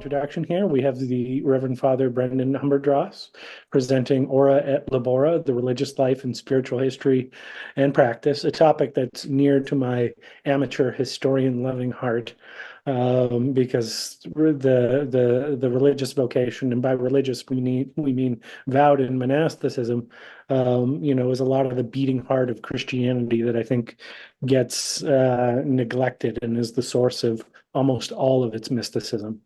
introduction here. We have the Reverend Father Brenden Humberdross presenting Ora et Labora, the religious life and spiritual history and practice, a topic that's near to my amateur historian loving heart, because the religious vocation, and by religious we mean vowed in monasticism, is a lot of the beating heart of Christianity that I think gets neglected and is the source of almost all of its mysticism.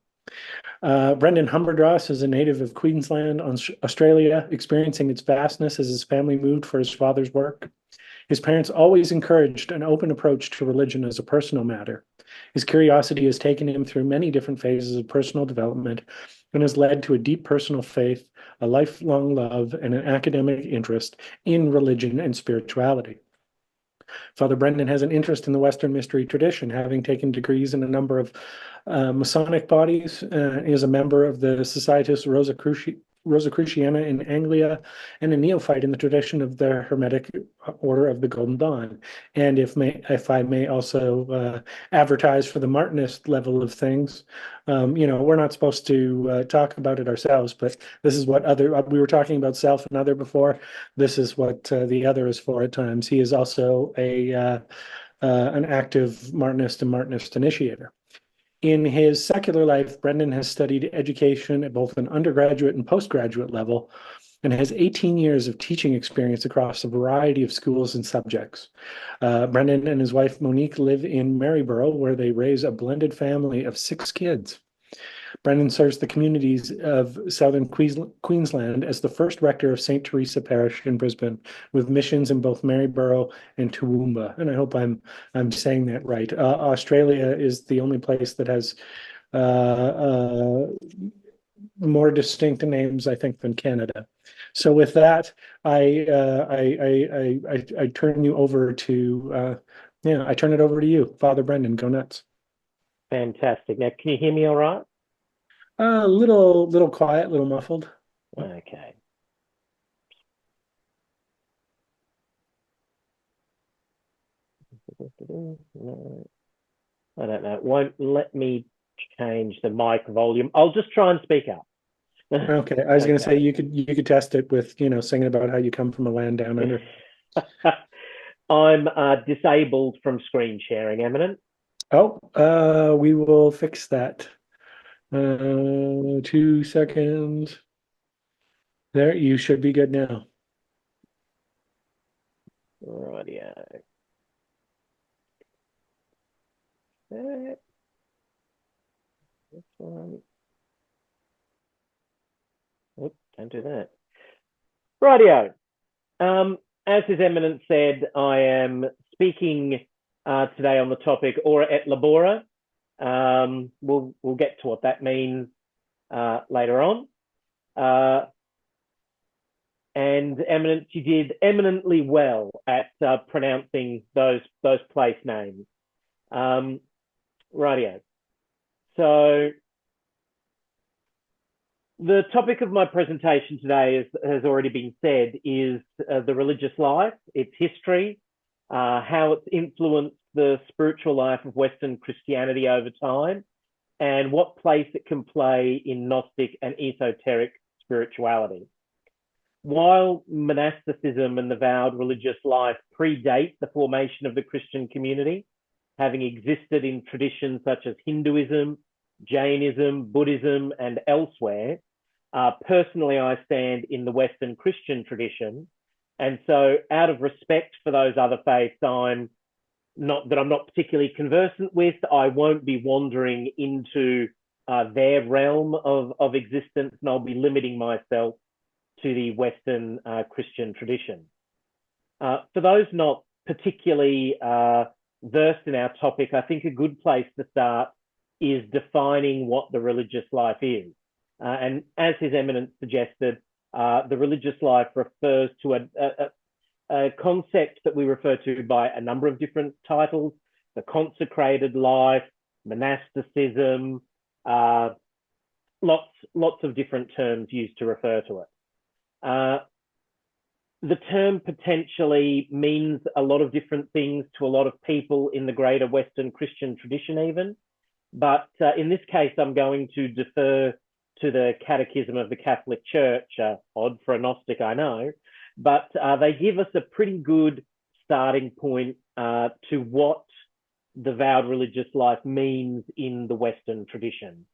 Brenden Humberdross is a native of Queensland, Australia, experiencing its vastness as his family moved for his father's work. His parents always encouraged an open approach to religion as a personal matter. His curiosity has taken him through many different phases of personal development and has led to a deep personal faith, a lifelong love, and an academic interest in religion and spirituality. Father Brenden has an interest in the Western mystery tradition, having taken degrees in a number of Masonic bodies. He is a member of the Societas Rosicruciana in Anglia, and a neophyte in the tradition of the Hermetic Order of the Golden Dawn. And if I may also advertise for the Martinist level of things, we're not supposed to talk about it ourselves, but this is what we were talking about self and other before. This is what the other is for at times. He is also an active Martinist and Martinist initiator. In his secular life, Brenden has studied education at both an undergraduate and postgraduate level and has 18 years of teaching experience across a variety of schools and subjects. Brenden and his wife Monique live in Maryborough, where they raise a blended family of 6 kids. Brenden serves the communities of southern Queensland as the first rector of St. Teresa Parish in Brisbane, with missions in both Maryborough and Toowoomba. And I hope I'm saying that right. Australia is the only place that has more distinct names, I think, than Canada. So with that, I turn you over to I turn it over to you, Father Brenden. Go nuts. Fantastic. Now, can you hear me all right? Little quiet, little muffled. Okay. I don't know. It won't let me change the mic volume. I'll just try and speak up. Okay, I was going to say you could test it with singing about how you come from a land down under. I'm disabled from screen sharing, Eminent. Oh, we will fix that. 2 seconds. There, you should be good now. Rightio. This one. Oops, don't do that. Rightio. As His Eminence said, I am speaking today on the topic Ora et Labora. We'll get to what that means later on. And Eminence, you did eminently well at pronouncing those place names. Rightio. So the topic of my presentation today, has already been said, is the religious life, its history, how it's influenced the spiritual life of Western Christianity over time, and what place it can play in Gnostic and esoteric spirituality. While monasticism and the vowed religious life predate the formation of the Christian community, having existed in traditions such as Hinduism, Jainism, Buddhism, and elsewhere, personally I stand in the Western Christian tradition. And so out of respect for those other faiths, I'm not particularly conversant with, I won't be wandering into their realm of existence, and I'll be limiting myself to the Western Christian tradition. For those not particularly versed in our topic, I think a good place to start is defining what the religious life is. And as His Eminence suggested, the religious life refers to a concept that we refer to by a number of different titles: the consecrated life, monasticism, lots of different terms used to refer to it. The term potentially means a lot of different things to a lot of people in the greater Western Christian tradition even, But in this case, I'm going to defer to the Catechism of the Catholic Church. Odd for a Gnostic, I know, but they give us a pretty good starting point to what the vowed religious life means in the Western tradition.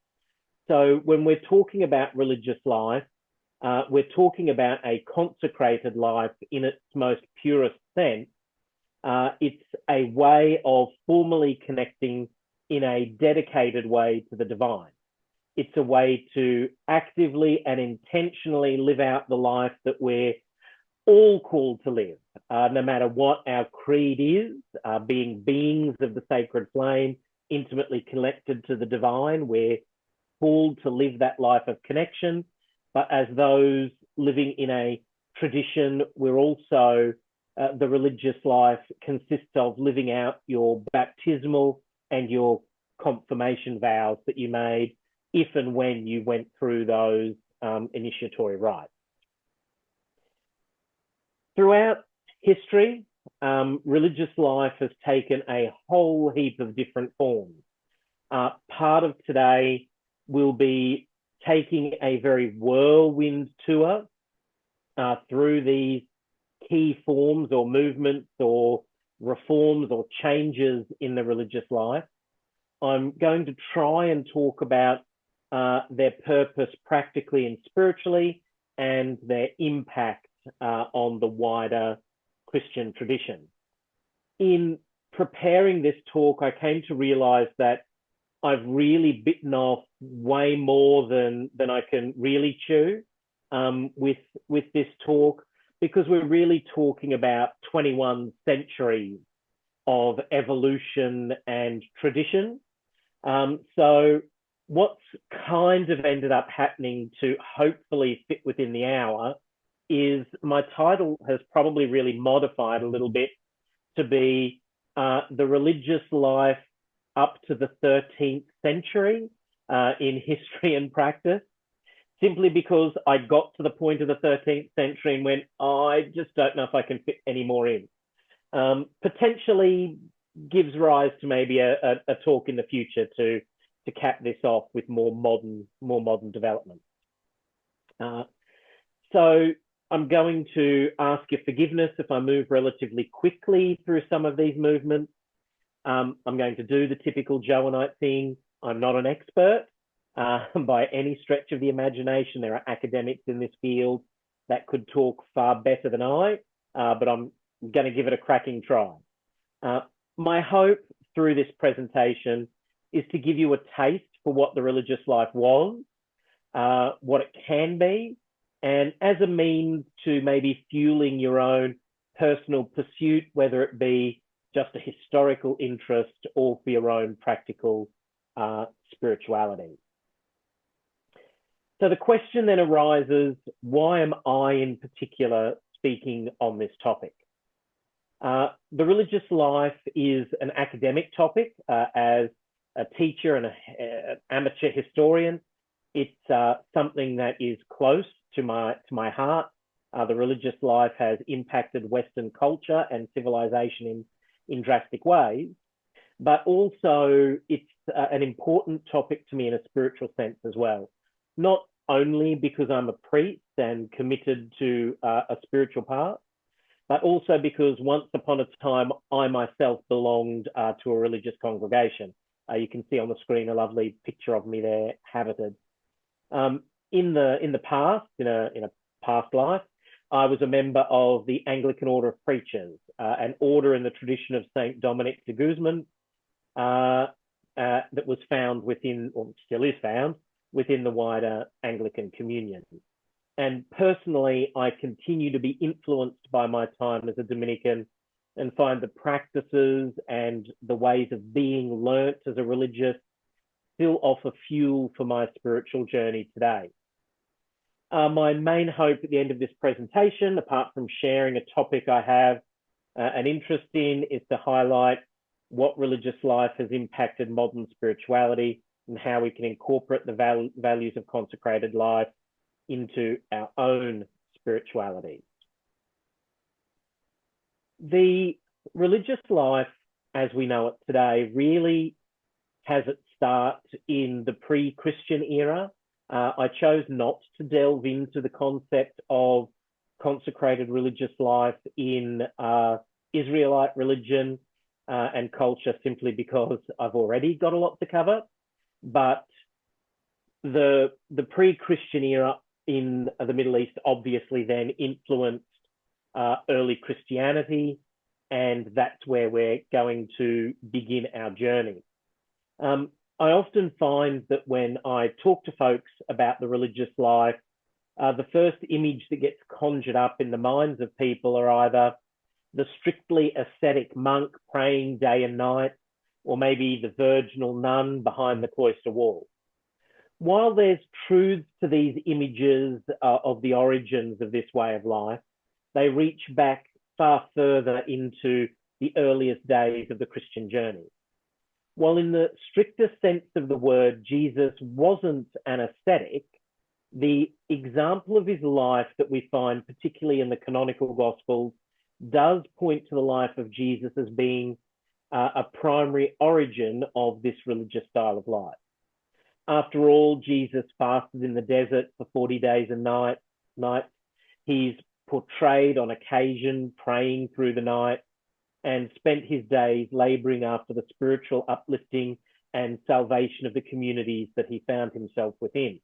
So when we're talking about religious life, we're talking about a consecrated life in its most purest sense. It's a way of formally connecting in a dedicated way to the divine. It's a way to actively and intentionally live out the life that we're all called to live, no matter what our creed is, being beings of the sacred flame, intimately connected to the divine. We're called to live that life of connection, but as those living in a tradition, we're also, the religious life consists of living out your baptismal and your confirmation vows that you made if and when you went through those initiatory rites. Throughout history, religious life has taken a whole heap of different forms. Part of today will be taking a very whirlwind tour through these key forms or movements or reforms or changes in the religious life. I'm going to try and talk about their purpose practically and spiritually and their impact on the wider Christian tradition. In preparing this talk, I came to realize that I've really bitten off way more than I can really chew with this talk, because we're really talking about 21 centuries of evolution and tradition. So what's kind of ended up happening to hopefully fit within the hour is my title has probably really modified a little bit to be the religious life up to the 13th century in history and practice, simply because I got to the point of the 13th century and went, oh, I just don't know if I can fit any more in. Potentially gives rise to maybe a talk in the future to cap this off with more modern development. So I'm going to ask your forgiveness if I move relatively quickly through some of these movements. I'm going to do the typical Johannite thing. I'm not an expert by any stretch of the imagination. There are academics in this field that could talk far better than I, but I'm going to give it a cracking try. My hope through this presentation is to give you a taste for what the religious life was, what it can be, and as a means to maybe fueling your own personal pursuit, whether it be just a historical interest or for your own practical spirituality. So the question then arises, why am I in particular speaking on this topic? The religious life is an academic topic. As a teacher and an amateur historian, it's something that is close to my heart. The religious life has impacted Western culture and civilization in drastic ways, but also it's an important topic to me in a spiritual sense as well. Not only because I'm a priest and committed to a spiritual path, but also because once upon a time, I myself belonged to a religious congregation. You can see on the screen a lovely picture of me there, habited. In the past, in a past life, I was a member of the Anglican Order of Preachers, an order in the tradition of Saint Dominic de Guzman that was found within, or still is found, within the wider Anglican communion. And personally, I continue to be influenced by my time as a Dominican and find the practices and the ways of being learnt as a religious still offer fuel for my spiritual journey today. My main hope at the end of this presentation, apart from sharing a topic I have an interest in, is to highlight what religious life has impacted modern spirituality and how we can incorporate the values of consecrated life into our own spirituality. The religious life, as we know it today, really has its start in the pre-Christian era. I chose not to delve into the concept of consecrated religious life in Israelite religion and culture simply because I've already got a lot to cover. But the pre-Christian era in the Middle East obviously then influenced early Christianity, and that's where we're going to begin our journey. I often find that when I talk to folks about the religious life, the first image that gets conjured up in the minds of people are either the strictly ascetic monk praying day and night, or maybe the virginal nun behind the cloister wall. While there's truths to these images of the origins of this way of life, they reach back far further into the earliest days of the Christian journey. While in the strictest sense of the word, Jesus wasn't an ascetic, the example of his life that we find, particularly in the canonical Gospels, does point to the life of Jesus as being a primary origin of this religious style of life. After all, Jesus fasted in the desert for 40 days and nights. He's portrayed on occasion praying through the night and spent his days laboring after the spiritual uplifting and salvation of the communities that he found himself within.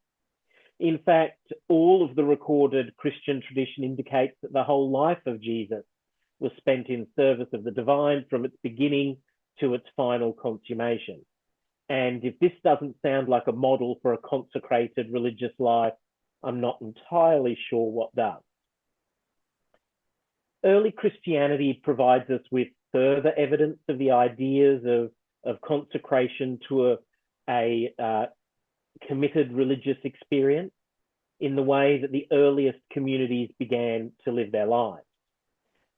In fact, all of the recorded Christian tradition indicates that the whole life of Jesus was spent in service of the divine from its beginning to its final consummation. And if this doesn't sound like a model for a consecrated religious life, I'm not entirely sure what does. Early Christianity provides us with further evidence of the ideas of consecration to a committed religious experience in the way that the earliest communities began to live their lives.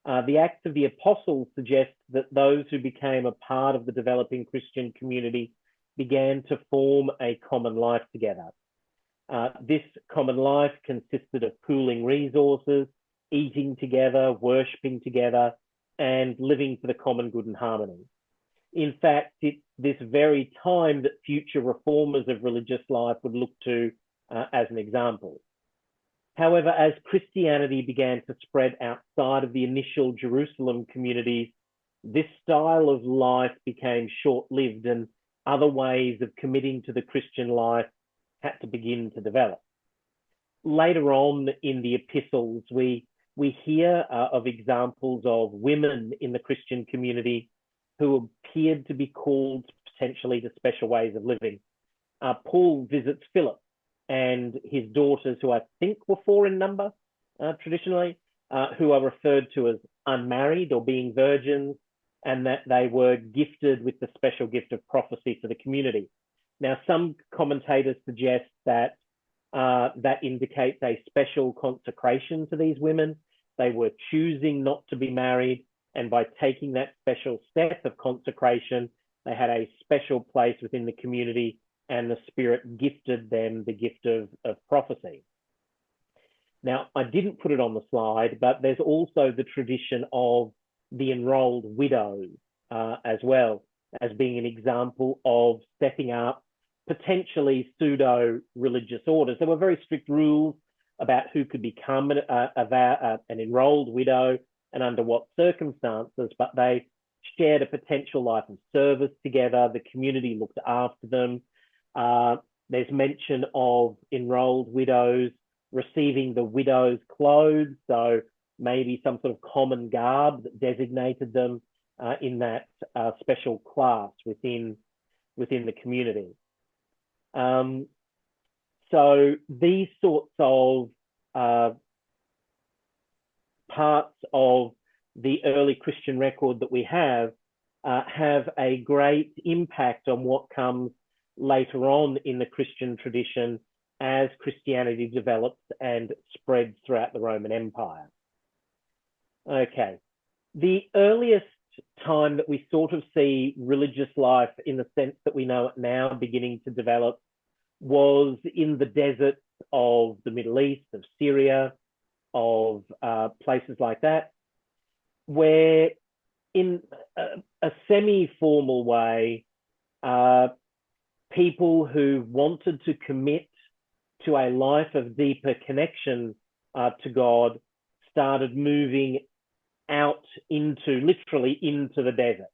The Acts of the Apostles suggest that those who became a part of the developing Christian community began to form a common life together. This common life consisted of pooling resources, eating together, worshipping together, and living for the common good and harmony. In fact, it's this very time that future reformers of religious life would look to as an example. However, as Christianity began to spread outside of the initial Jerusalem communities, this style of life became short-lived and other ways of committing to the Christian life had to begin to develop. Later on in the epistles, we hear of examples of women in the Christian community who appeared to be called potentially to special ways of living. Paul visits Philip and his daughters, who I think were 4 in number traditionally, who are referred to as unmarried or being virgins, and that they were gifted with the special gift of prophecy for the community. Now, some commentators suggest that that indicates a special consecration to these women. They were choosing not to be married, and by taking that special step of consecration, they had a special place within the community, and the Spirit gifted them the gift of prophecy. Now, I didn't put it on the slide, but there's also the tradition of the enrolled widows as well, as being an example of setting up potentially pseudo-religious orders. There were very strict rules about who could become an enrolled widow and under what circumstances, but they shared a potential life of service together. The community looked after them. There's mention of enrolled widows receiving the widow's clothes, so maybe some sort of common garb that designated them in that special class within the community. So these sorts of parts of the early Christian record that we have a great impact on what comes later on in the Christian tradition as Christianity develops and spreads throughout the Roman Empire. Okay, the earliest time that we sort of see religious life in the sense that we know it now beginning to develop was in the deserts of the Middle East, of Syria, of places like that, where in a semi-formal way, people who wanted to commit to a life of deeper connection to God started moving out literally into the desert.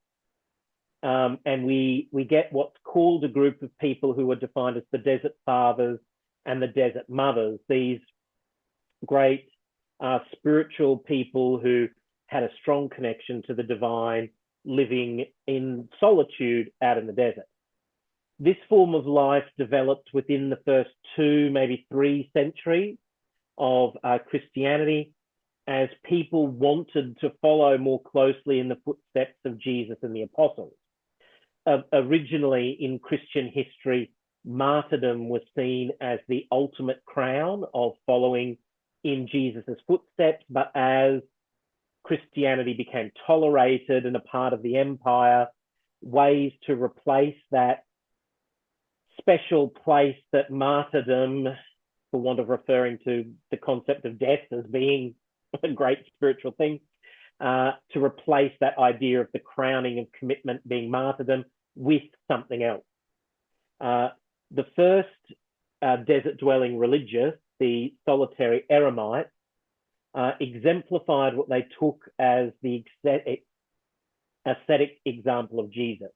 And we get what's called a group of people who are defined as the desert fathers and the desert mothers, these great spiritual people who had a strong connection to the divine, living in solitude out in the desert. This form of life developed within the first 2, maybe 3 centuries of Christianity, as people wanted to follow more closely in the footsteps of Jesus and the apostles. Originally in Christian history, martyrdom was seen as the ultimate crown of following in Jesus's footsteps, but as Christianity became tolerated and a part of the empire, ways to replace that special place that martyrdom, for want of referring to the concept of death as being a great spiritual thing, to replace that idea of the crowning of commitment being martyrdom with something else. The first desert-dwelling religious, the solitary eremite, exemplified what they took as the ascetic example of Jesus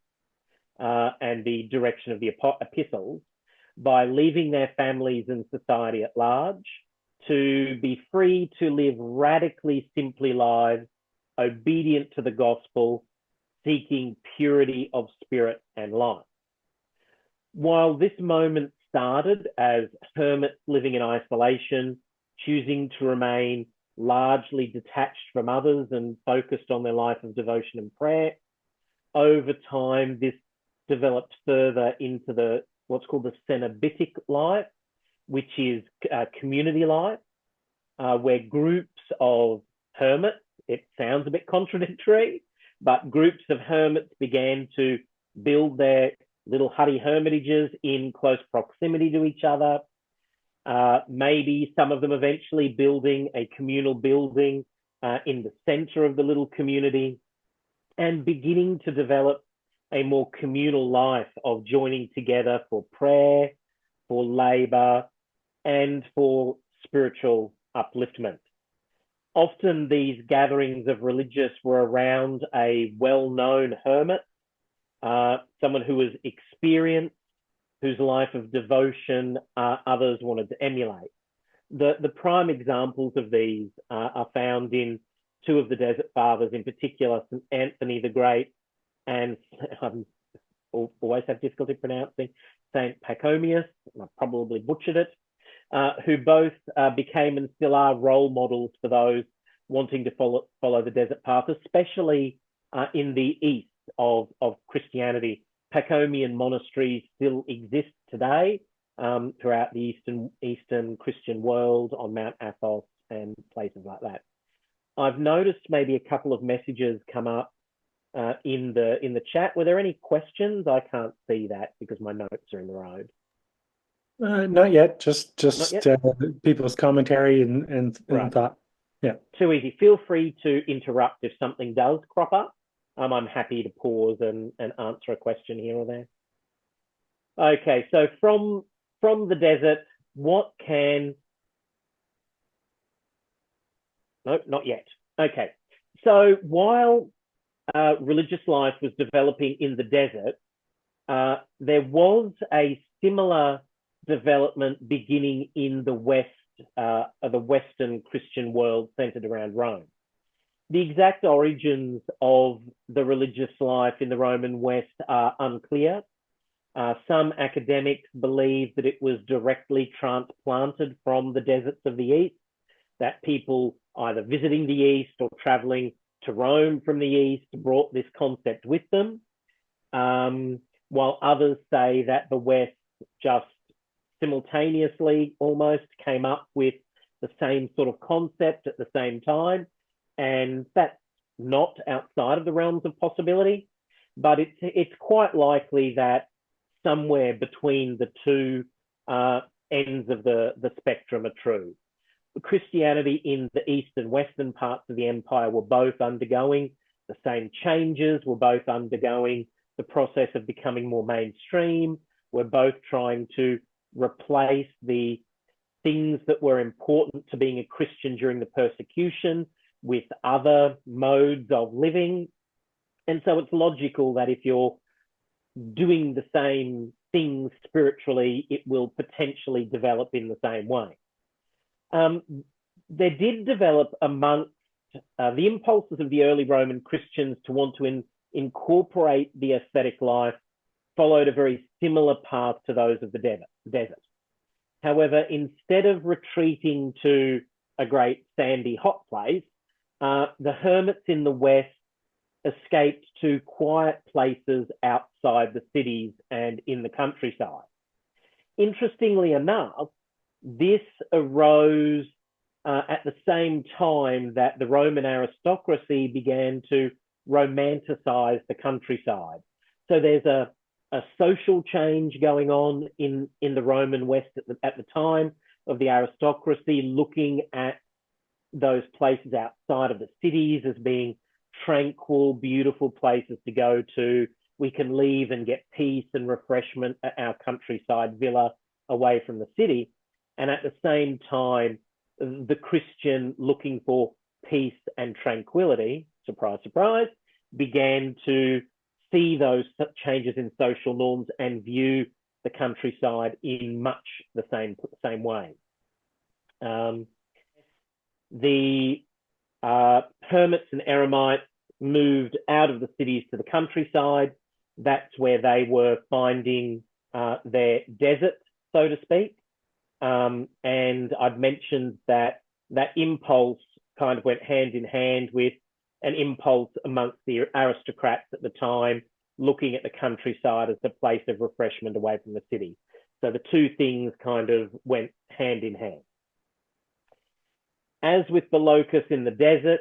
and the direction of the epistles by leaving their families and society at large to be free to live radically simply lives, obedient to the gospel, seeking purity of spirit and life. While this moment started as hermits living in isolation, choosing to remain largely detached from others and focused on their life of devotion and prayer, over time this developed further into what's called the cenobitic life, which is community life, where groups of hermits, it sounds a bit contradictory, but groups of hermits began to build their little hutty hermitages in close proximity to each other. Maybe some of them eventually building a communal building in the center of the little community, and beginning to develop a more communal life of joining together for prayer, for labor, and for spiritual upliftment. Often these gatherings of religious were around a well-known hermit, someone who was experienced, whose life of devotion others wanted to emulate. The prime examples of these are found in 2 of the Desert Fathers, in particular, St. Anthony the Great and always have difficulty pronouncing, St. Pachomius, I probably butchered it, who both became and still are role models for those wanting to follow the desert path, especially in the east of Christianity. Pachomian monasteries still exist today throughout the eastern Christian world, on Mount Athos and places like that. I've noticed maybe a couple of messages come up in the chat. Were there any questions? I can't see that because my notes are in the road. Not yet. Just Not yet? People's commentary and Right. thought. Yeah. Too easy. Feel free to interrupt if something does crop up. I'm happy to pause and answer a question here or there. Okay, so from the desert, what can... No, not yet. Okay, so while religious life was developing in the desert, there was a similar development beginning in the West, the Western Christian world centered around Rome. The exact origins of the religious life in the Roman West are unclear. Some academics believe that it was directly transplanted from the deserts of the East, that people either visiting the East or traveling to Rome from the East brought this concept with them, while others say that the West just simultaneously almost came up with the same sort of concept at the same time. And that's not outside of the realms of possibility, but it's quite likely that somewhere between the 2 ends of the spectrum are true. Christianity in the east and western parts of the empire were both undergoing the same changes, were both undergoing the process of becoming more mainstream, were both trying to replace the things that were important to being a Christian during the persecution with other modes of living. And so it's logical that if you're doing the same things spiritually, it will potentially develop in the same way. There did develop amongst the impulses of the early Roman Christians to want to incorporate the ascetic life followed a very similar path to those of the desert. However, instead of retreating to a great sandy hot place, the hermits in the West escaped to quiet places outside the cities and in the countryside. Interestingly enough, this arose at the same time that the Roman aristocracy began to romanticize the countryside. So there's a social change going on in the Roman West at the time of the aristocracy, looking at those places outside of the cities as being tranquil, beautiful places to go to. We can leave and get peace and refreshment at our countryside villa away from the city. And at the same time, the Christian looking for peace and tranquility, surprise, surprise, began to see those changes in social norms and view the countryside in much the same way. The hermits and eremites moved out of the cities to the countryside. That's where they were finding their desert, so to speak. And I've mentioned that impulse kind of went hand in hand with an impulse amongst the aristocrats at the time, looking at the countryside as a place of refreshment away from the city. So the two things kind of went hand in hand. As with the locus in the desert,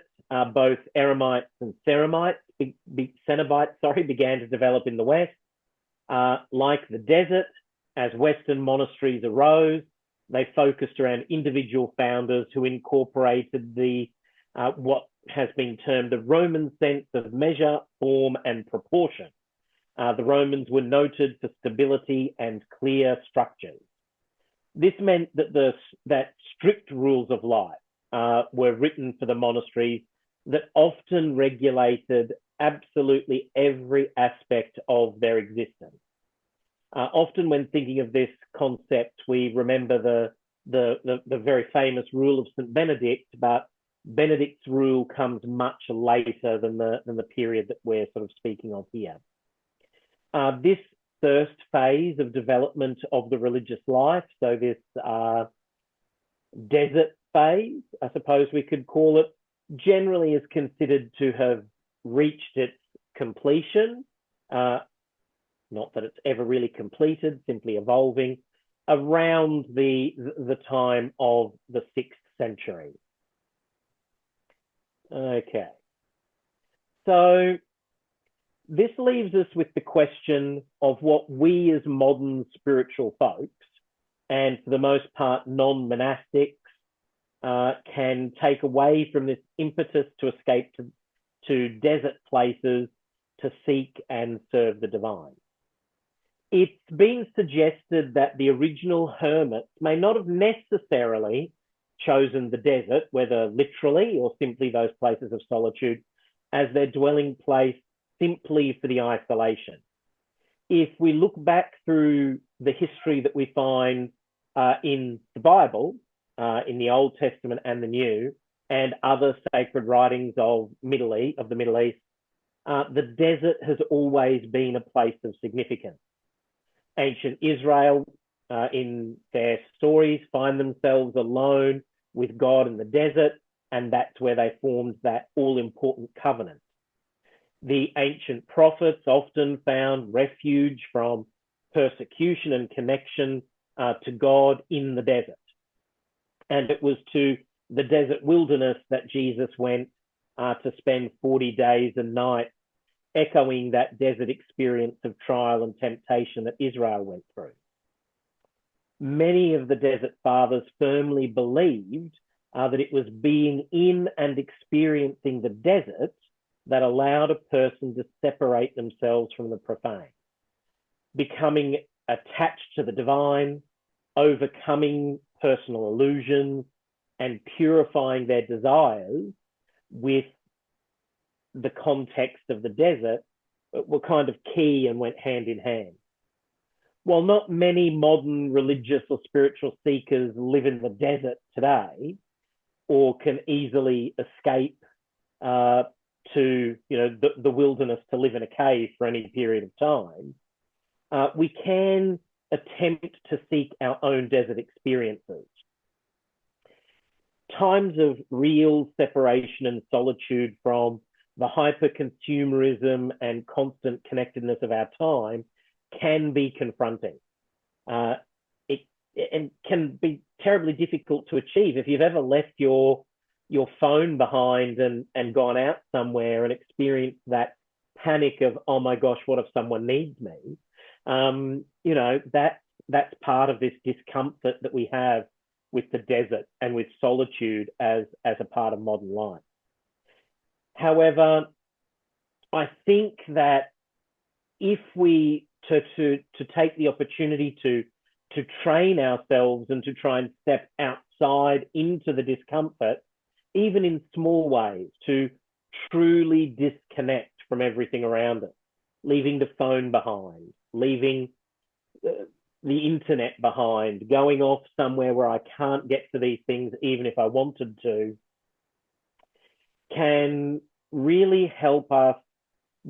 both eremites and Cenobites began to develop in the West. Like the desert, as Western monasteries arose, they focused around individual founders who incorporated the what has been termed the Roman sense of measure, form, and proportion. The Romans were noted for stability and clear structures. This meant that strict rules of life were written for the monasteries that often regulated absolutely every aspect of their existence. Often when thinking of this concept, we remember the very famous rule of St. Benedict, but Benedict's rule comes much later than the period that we're sort of speaking of here. This first phase of development of the religious life, so this desert phase, I suppose we could call it, generally is considered to have reached its completion. Not that it's ever really completed, simply evolving, around the time of the 6th century. Okay. So this leaves us with the question of what we as modern spiritual folks, and for the most part non-monastics, can take away from this impetus to escape to desert places to seek and serve the divine. It's been suggested that the original hermits may not have necessarily chosen the desert, whether literally or simply those places of solitude, as their dwelling place simply for the isolation. If we look back through the history that we find in the Bible, in the Old Testament and the New, and other sacred writings of the Middle East, the desert has always been a place of significance. Ancient Israel, in their stories, find themselves alone with God in the desert, and that's where they formed that all-important covenant. The ancient prophets often found refuge from persecution and connection to God in the desert. And it was to the desert wilderness that Jesus went to spend 40 days and nights, echoing that desert experience of trial and temptation that Israel went through. Many of the desert fathers firmly believed that it was being in and experiencing the desert that allowed a person to separate themselves from the profane. Becoming attached to the divine, overcoming personal illusions, and purifying their desires with the context of the desert were kind of key and went hand in hand. While not many modern religious or spiritual seekers live in the desert today or can easily escape to the wilderness to live in a cave for any period of time, we can attempt to seek our own desert experiences. Times of real separation and solitude from the hyper-consumerism and constant connectedness of our time can be confronting. It can be terribly difficult to achieve. If you've ever left your phone behind and gone out somewhere and experienced that panic of, oh my gosh, what if someone needs me? That's part of this discomfort that we have with the desert and with solitude as a part of modern life. However, I think that if we to take the opportunity to train ourselves and to try and step outside into the discomfort, even in small ways, to truly disconnect from everything around us, leaving the phone behind, leaving the internet behind, going off somewhere where I can't get to these things even if I wanted to, can really help us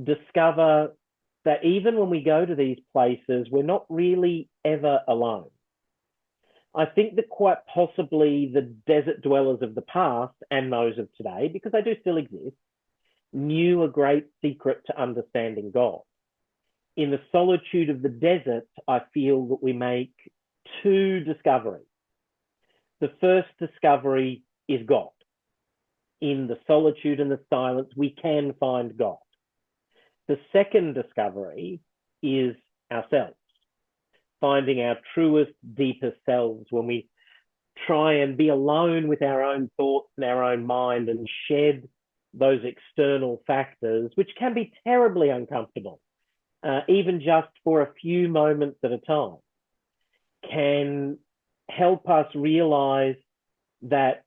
discover that even when we go to these places, we're not really ever alone. I think that quite possibly the desert dwellers of the past and those of today, because they do still exist, knew a great secret to understanding God. In the solitude of the desert, I feel that we make two discoveries. The first discovery is God. In the solitude and the silence, we can find God. The second discovery is ourselves, finding our truest, deepest selves when we try and be alone with our own thoughts and our own mind and shed those external factors, which can be terribly uncomfortable, even just for a few moments at a time, can help us realize that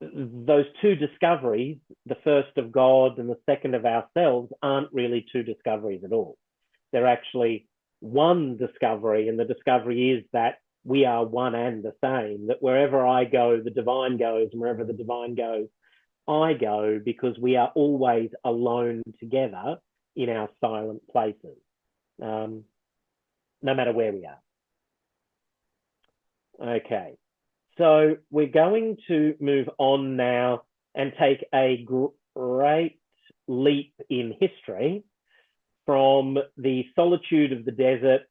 those two discoveries, the first of God and the second of ourselves, aren't really two discoveries at all. They're actually one discovery, and the discovery is that we are one and the same, that wherever I go, the divine goes, and wherever the divine goes, I go, because we are always alone together in our silent places, no matter where we are. Okay. So we're going to move on now and take a great leap in history from the solitude of the desert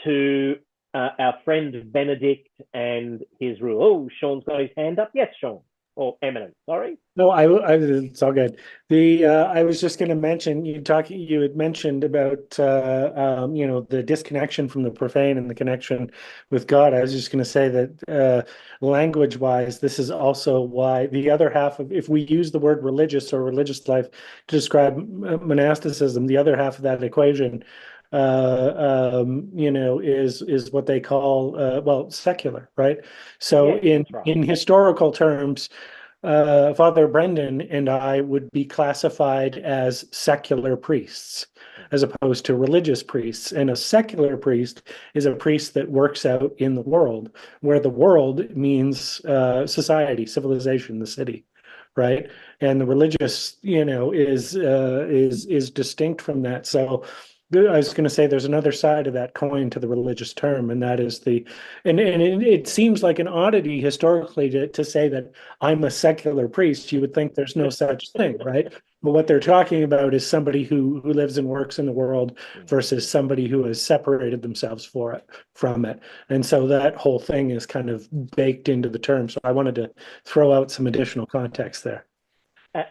to our friend Benedict and his rule. Oh, Sean's got his hand up. Yes, Sean. Or Eminent, sorry. No, it's all good. I was just going to mention, you had mentioned about the disconnection from the profane and the connection with God. I was just going to say that language wise, this is also why the other half of, if we use the word religious or religious life to describe monasticism, the other half of that equation is what they call secular, right? So Yes, that's right. in historical terms, Father Brenden and I would be classified as secular priests as opposed to religious priests. And a secular priest is a priest that works out in the world, where the world means society, civilization, the city, right? And the religious, is distinct from that. So I was going to say there's another side of that coin to the religious term, and that is and it seems like an oddity historically to say that I'm a secular priest. You would think there's no such thing, right? But what they're talking about is somebody who lives and works in the world versus somebody who has separated themselves from it. And so that whole thing is kind of baked into the term. So I wanted to throw out some additional context there.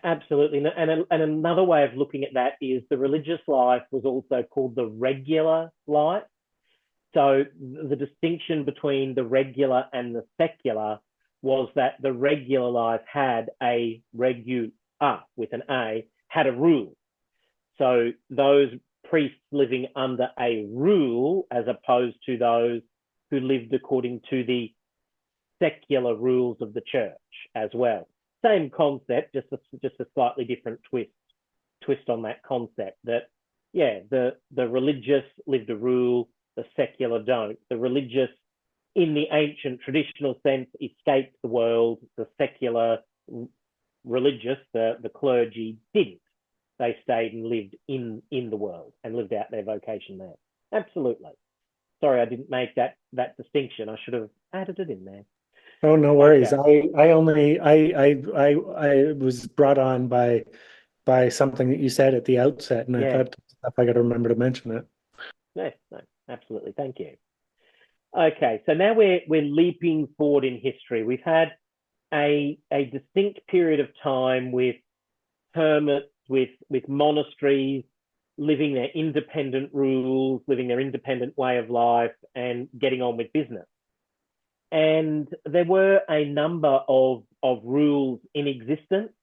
Absolutely. And another way of looking at that is the religious life was also called the regular life. So the distinction between the regular and the secular was that the regular life had a regula with an A, had a rule. So those priests living under a rule as opposed to those who lived according to the secular rules of the church as well. Same concept, just a slightly different twist on that concept. That the religious lived a rule, the secular don't. The religious, in the ancient traditional sense, escaped the world. The secular religious, the clergy, didn't. They stayed and lived in the world and lived out their vocation there. Absolutely. Sorry, I didn't make that distinction. I should have added it in there. Oh, no worries. Okay. I was brought on by something that you said at the outset, and I thought I got to remember to mention it. No, absolutely. Thank you. Okay, so now we're leaping forward in history. We've had a distinct period of time with hermits, with monasteries, living their independent rules, living their independent way of life, and getting on with business. And there were a number of rules in existence,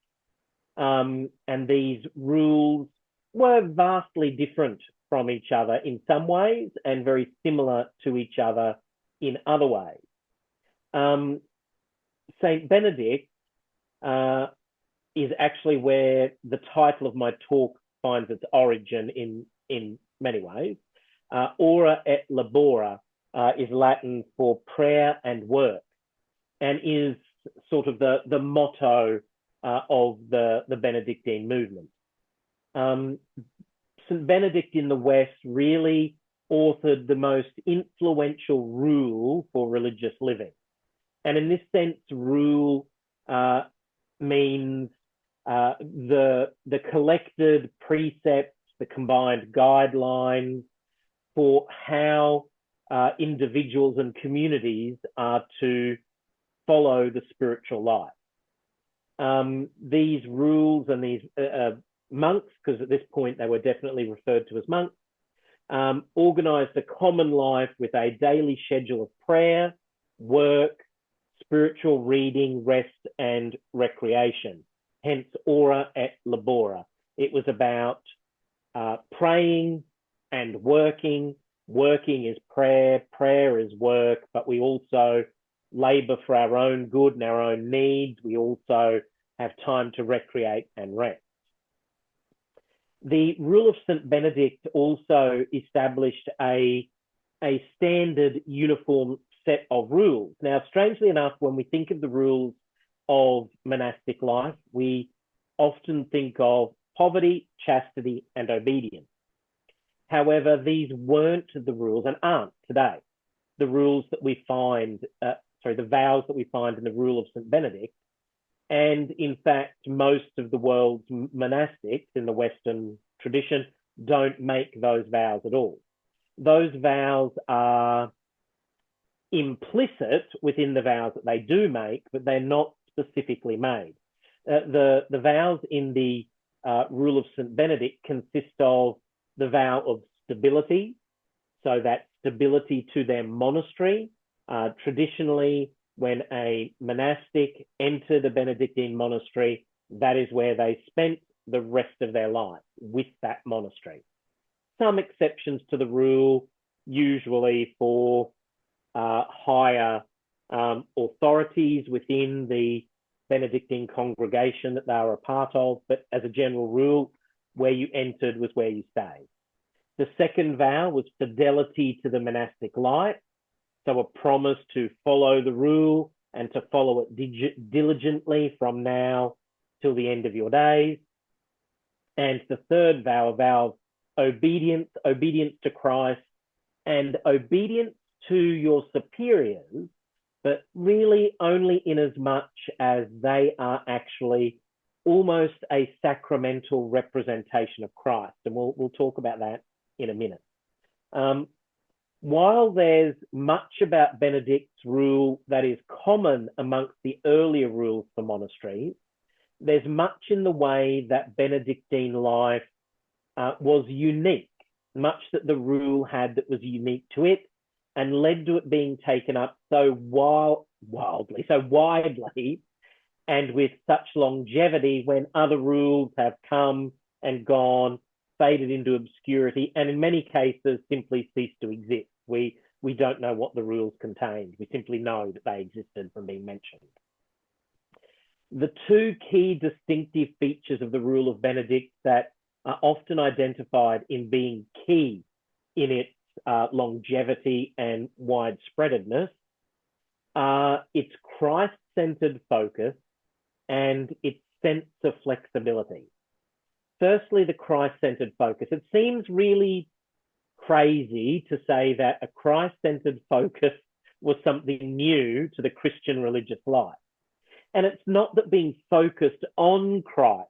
and these rules were vastly different from each other in some ways and very similar to each other in other ways. Saint Benedict is actually where the title of my talk finds its origin in many ways. Ora et labora is Latin for prayer and work, and is sort of the motto of the Benedictine movement. St. Benedict in the West really authored the most influential rule for religious living. And in this sense, rule means the collected precepts, the combined guidelines for how individuals and communities are to follow the spiritual life. These rules and these monks, because at this point they were definitely referred to as monks, organized a common life with a daily schedule of prayer, work, spiritual reading, rest, and recreation. Hence, ora et labora. It was about praying and working. Working is prayer, prayer is work, but we also labor for our own good and our own needs. We also have time to recreate and rest. The rule of St. Benedict also established a standard uniform set of rules. Now, strangely enough, when we think of the rules of monastic life, we often think of poverty, chastity, and obedience. However, these weren't the rules and aren't today. The rules that we find, the vows that we find in the rule of St. Benedict. And in fact, most of the world's monastics in the Western tradition don't make those vows at all. Those vows are implicit within the vows that they do make, but they're not specifically made. The vows in the rule of St. Benedict consist of the vow of stability, so that stability to their monastery. Traditionally, when a monastic entered a Benedictine monastery, that is where they spent the rest of their life, with that monastery. Some exceptions to the rule, usually for higher authorities within the Benedictine congregation that they were a part of, but as a general rule, where you entered was where you stayed. The second vow was fidelity to the monastic life, so a promise to follow the rule and to follow it diligently from now till the end of your days. And the third vow, a vow of obedience to Christ and obedience to your superiors, but really only in as much as they are actually almost a sacramental representation of Christ. And we'll talk about that in a minute. While there's much about Benedict's rule that is common amongst the earlier rules for monasteries, there's much in the way that Benedictine life was unique, much that the rule had that was unique to it, and led to it being taken up so widely, and with such longevity when other rules have come and gone, faded into obscurity and in many cases simply ceased to exist. We don't know what the rules contained. We simply know that they existed from being mentioned. The two key distinctive features of the rule of Benedict that are often identified in being key in its longevity and widespreadedness are its Christ-centered focus and its sense of flexibility. Firstly, the Christ-centered focus. It seems really crazy to say that a Christ-centered focus was something new to the Christian religious life. And it's not that being focused on Christ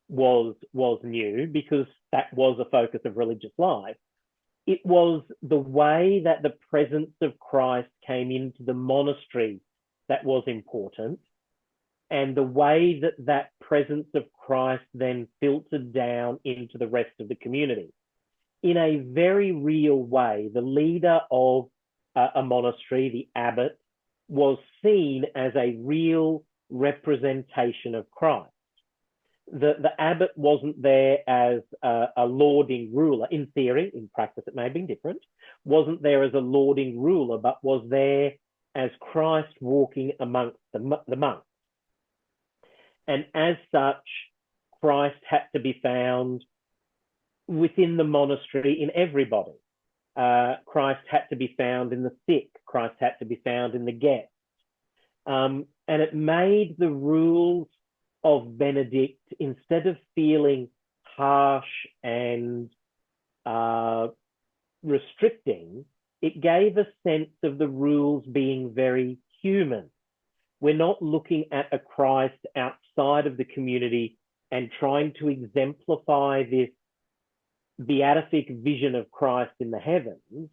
was new, because that was a focus of religious life. It was the way that the presence of Christ came into the monastery that was important, and the way that that presence of Christ then filtered down into the rest of the community. In a very real way, the leader of a monastery, the abbot, was seen as a real representation of Christ. The abbot wasn't there as a lording ruler. In theory, in practice it may have been different, wasn't there as a lording ruler, but was there as Christ walking amongst the monks. And as such, Christ had to be found within the monastery in everybody. Christ had to be found in the sick. Christ had to be found in the guests. And it made the rules of Benedict, instead of feeling harsh and restricting, it gave a sense of the rules being very human. We're not looking at a Christ outside of the community and trying to exemplify this beatific vision of Christ in the heavens.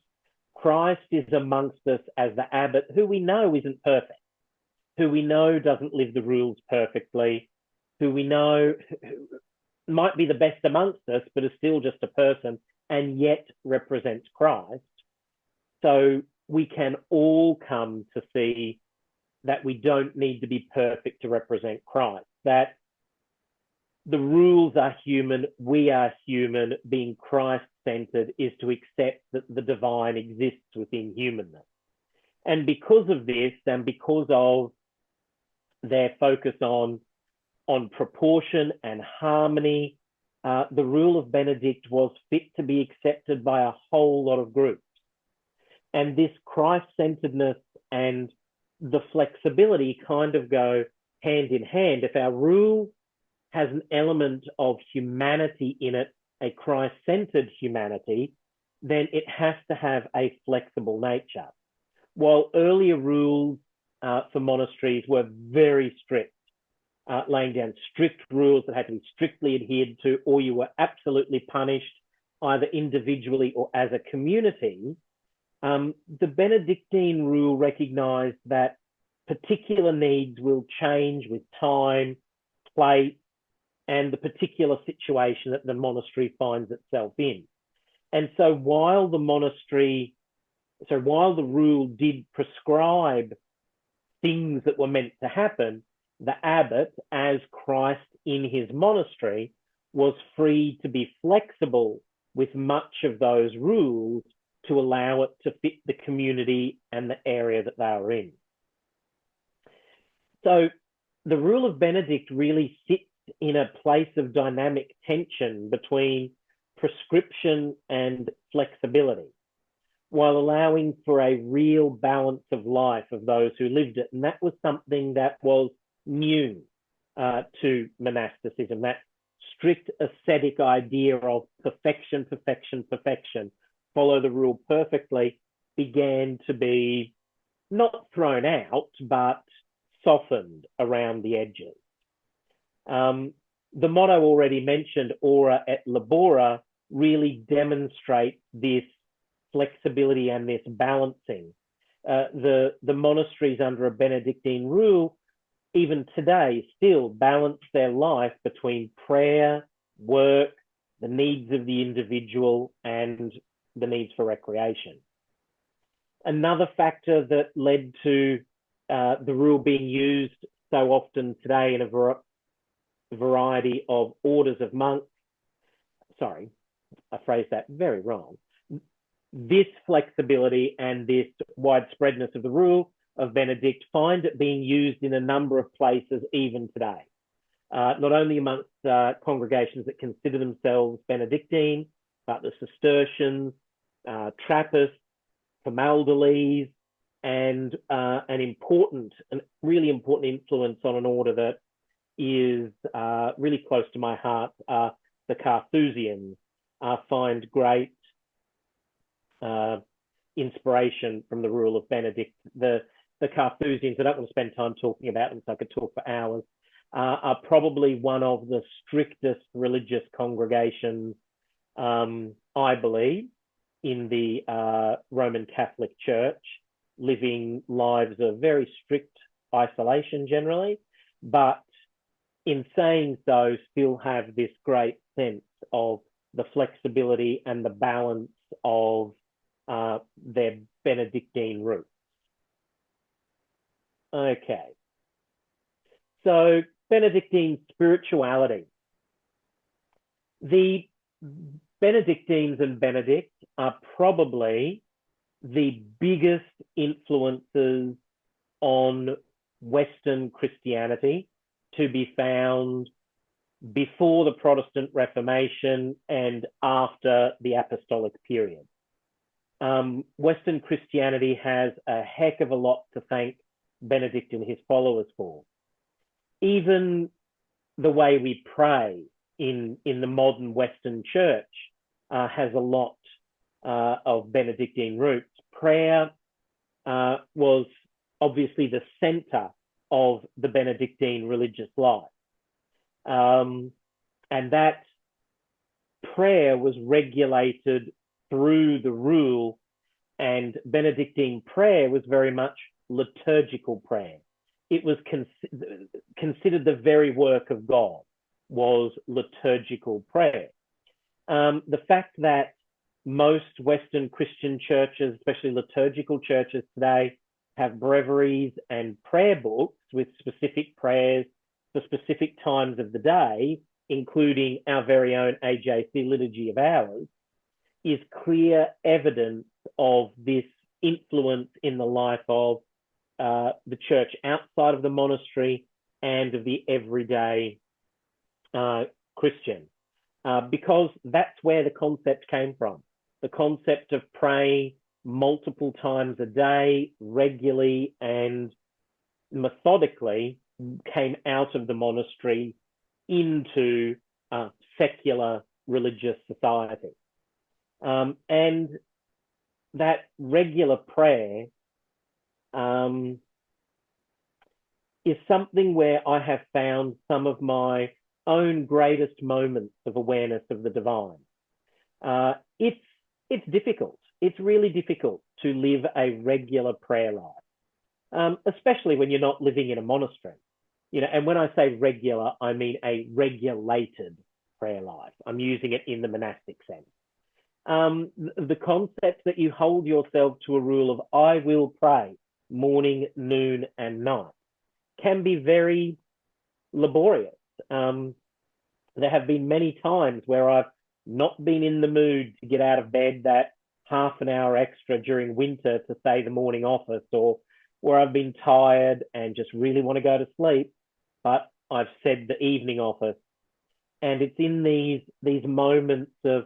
Christ is amongst us as the abbot, who we know isn't perfect, who we know doesn't live the rules perfectly, who we know might be the best amongst us, but is still just a person and yet represents Christ. So we can all come to see that we don't need to be perfect to represent Christ, that the rules are human, we are human. Being Christ-centered is to accept that the divine exists within humanness. And because of this, and because of their focus on proportion and harmony, the rule of Benedict was fit to be accepted by a whole lot of groups. And this Christ-centeredness and the flexibility kind of go hand in hand. If our rule has an element of humanity in it, a Christ-centered humanity, then it has to have a flexible nature. While earlier rules for monasteries were very strict, laying down strict rules that had to be strictly adhered to, or you were absolutely punished either individually or as a community, the Benedictine rule recognized that particular needs will change with time, place, and the particular situation that the monastery finds itself in. And so while the rule did prescribe things that were meant to happen, the abbot, as Christ in his monastery, was free to be flexible with much of those rules to allow it to fit the community and the area that they were in. So the rule of Benedict really sits in a place of dynamic tension between prescription and flexibility, while allowing for a real balance of life of those who lived it. And that was something that was new to monasticism, that strict ascetic idea of perfection, perfection, perfection, follow the rule perfectly, began to be not thrown out, but softened around the edges. The motto already mentioned, Ora et Labora, really demonstrates this flexibility and this balancing. The monasteries under a Benedictine rule, even today, still balance their life between prayer, work, the needs of the individual, and the needs for recreation. Another factor that led to the rule being used so often today in a variety of orders of monks, I phrased that very wrong. This flexibility and this widespreadness of the rule of Benedict find it being used in a number of places even today. Not only amongst congregations that consider themselves Benedictine, but the Cistercians, Trappists, Camaldolese, and an really important influence on an order that is really close to my heart, the Carthusians, find great inspiration from the rule of Benedict. The Carthusians, I don't want to spend time talking about them, so I could talk for hours, are probably one of the strictest religious congregations, I believe, in the Roman Catholic Church, living lives of very strict isolation generally, but in saying so, still have this great sense of the flexibility and the balance of their Benedictine roots. Okay. So Benedictine spirituality. The Benedictines and Benedict are probably the biggest influences on Western Christianity to be found before the Protestant Reformation and after the Apostolic period. Western Christianity has a heck of a lot to thank Benedict and his followers for. Even the way we pray in the modern Western church has a lot of Benedictine roots. Prayer was obviously the center of the Benedictine religious life. And that prayer was regulated through the rule, and Benedictine prayer was very much liturgical prayer. It was considered the very work of God, was liturgical prayer. The fact that most Western Christian churches, especially liturgical churches today, have breviaries and prayer books with specific prayers for specific times of the day, including our very own AJC Liturgy of Hours, is clear evidence of this influence in the life of the church outside of the monastery and of the everyday Christian, because that's where the concept came from. The concept of praying multiple times a day, regularly and methodically, came out of the monastery into secular religious society. And that regular prayer is something where I have found some of my own greatest moments of awareness of the divine. It's difficult. It's really difficult to live a regular prayer life, especially when you're not living in a monastery. You know, and when I say regular, I mean a regulated prayer life. I'm using it in the monastic sense. The concept that you hold yourself to a rule of I will pray morning, noon, and night can be very laborious. There have been many times where I've not been in the mood to get out of bed that half an hour extra during winter to say the morning office, or where I've been tired and just really want to go to sleep, but I've said the evening office. And it's in these moments of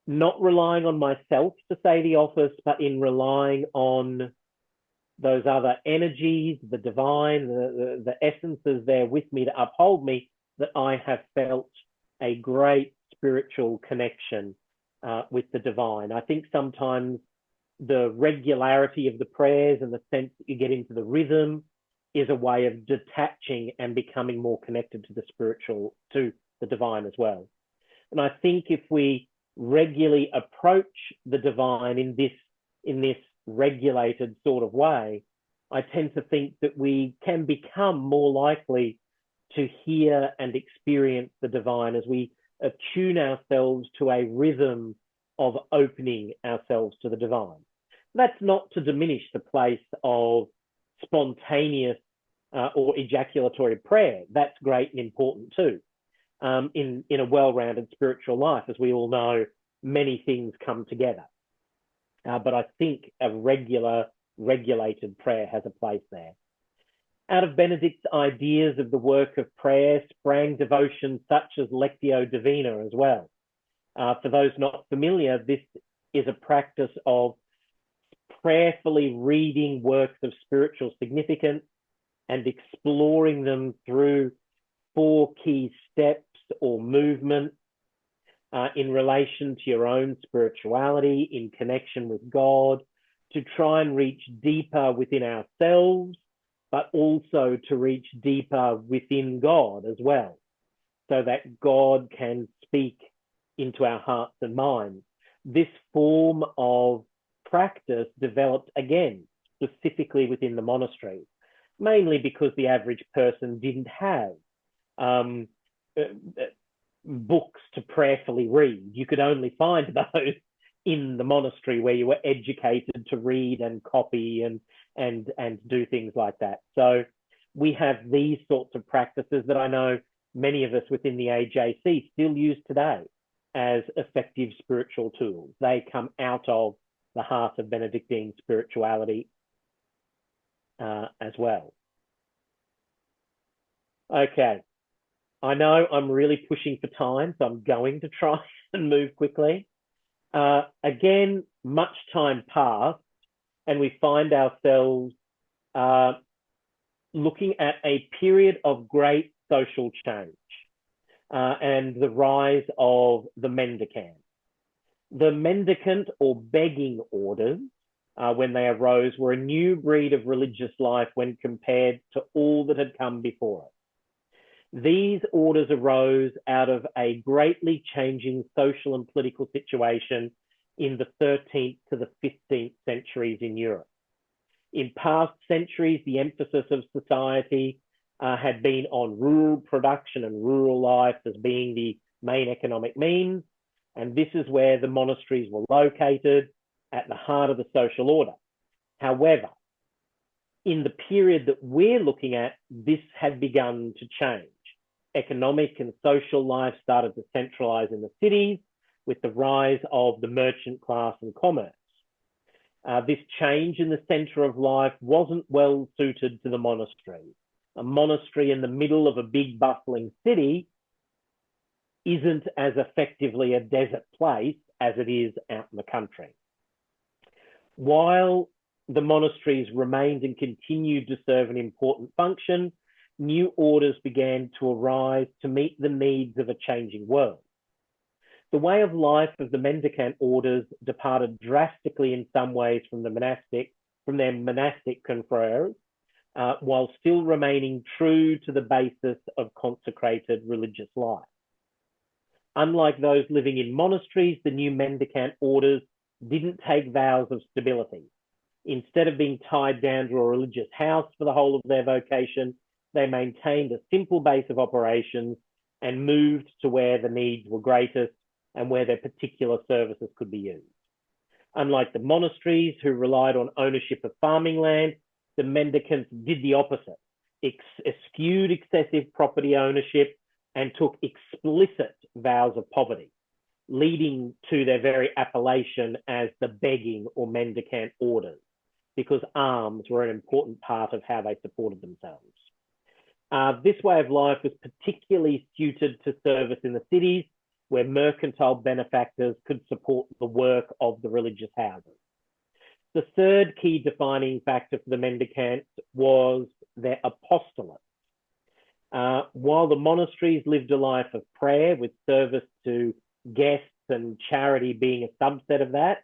not relying on myself to say the office, but in relying on those other energies, the divine, the essences there with me to uphold me, that I have felt a great spiritual connection with the divine. I think sometimes the regularity of the prayers and the sense that you get into the rhythm is a way of detaching and becoming more connected to the spiritual, to the divine as well. And I think if we regularly approach the divine in this regulated sort of way, I tend to think that we can become more likely to hear and experience the divine as we attune ourselves to a rhythm of opening ourselves to the divine. That's not to diminish the place of spontaneous or ejaculatory prayer. That's great and important too. in a well-rounded spiritual life. As we all know, many things come together. But I think a regulated prayer has a place there. Out of Benedict's ideas of the work of prayer sprang devotions such as Lectio Divina as well. For those not familiar, this is a practice of prayerfully reading works of spiritual significance and exploring them through 4 key steps or movements in relation to your own spirituality, in connection with God, to try and reach deeper within ourselves, but also to reach deeper within God as well, so that God can speak into our hearts and minds. This form of practice developed, again, specifically within the monastery, mainly because the average person didn't have books to prayerfully read. You could only find those in the monastery, where you were educated to read and copy and do things like that. So we have these sorts of practices that I know many of us within the AJC still use today as effective spiritual tools. They come out of the heart of Benedictine spirituality as well. Okay, I know I'm really pushing for time, so I'm going to try and move quickly. Again, much time passed, and we find ourselves looking at a period of great social change and the rise of the mendicant. The mendicant or begging orders, when they arose, were a new breed of religious life when compared to all that had come before it. These orders arose out of a greatly changing social and political situation in the 13th to the 15th centuries in Europe. In past centuries, the emphasis of society had been on rural production and rural life as being the main economic means, and this is where the monasteries were located, at the heart of the social order. However, in the period that we're looking at, this had begun to change. Economic and social life started to centralize in the cities with the rise of the merchant class and commerce. This change in the center of life wasn't well suited to the monastery. A monastery in the middle of a big bustling city isn't as effectively a desert place as it is out in the country. While the monasteries remained and continued to serve an important function, new orders began to arise to meet the needs of a changing world. The way of life of the mendicant orders departed drastically in some ways from their monastic confreres, while still remaining true to the basis of consecrated religious life. Unlike those living in monasteries, the new mendicant orders didn't take vows of stability. Instead of being tied down to a religious house for the whole of their vocation, they maintained a simple base of operations and moved to where the needs were greatest and where their particular services could be used. Unlike the monasteries, who relied on ownership of farming land, the mendicants did the opposite, eschewed excessive property ownership and took explicit vows of poverty, leading to their very appellation as the begging or mendicant orders, because alms were an important part of how they supported themselves. This way of life was particularly suited to service in the cities, where mercantile benefactors could support the work of the religious houses. The third key defining factor for the mendicants was their apostolate. While the monasteries lived a life of prayer with service to guests and charity being a subset of that,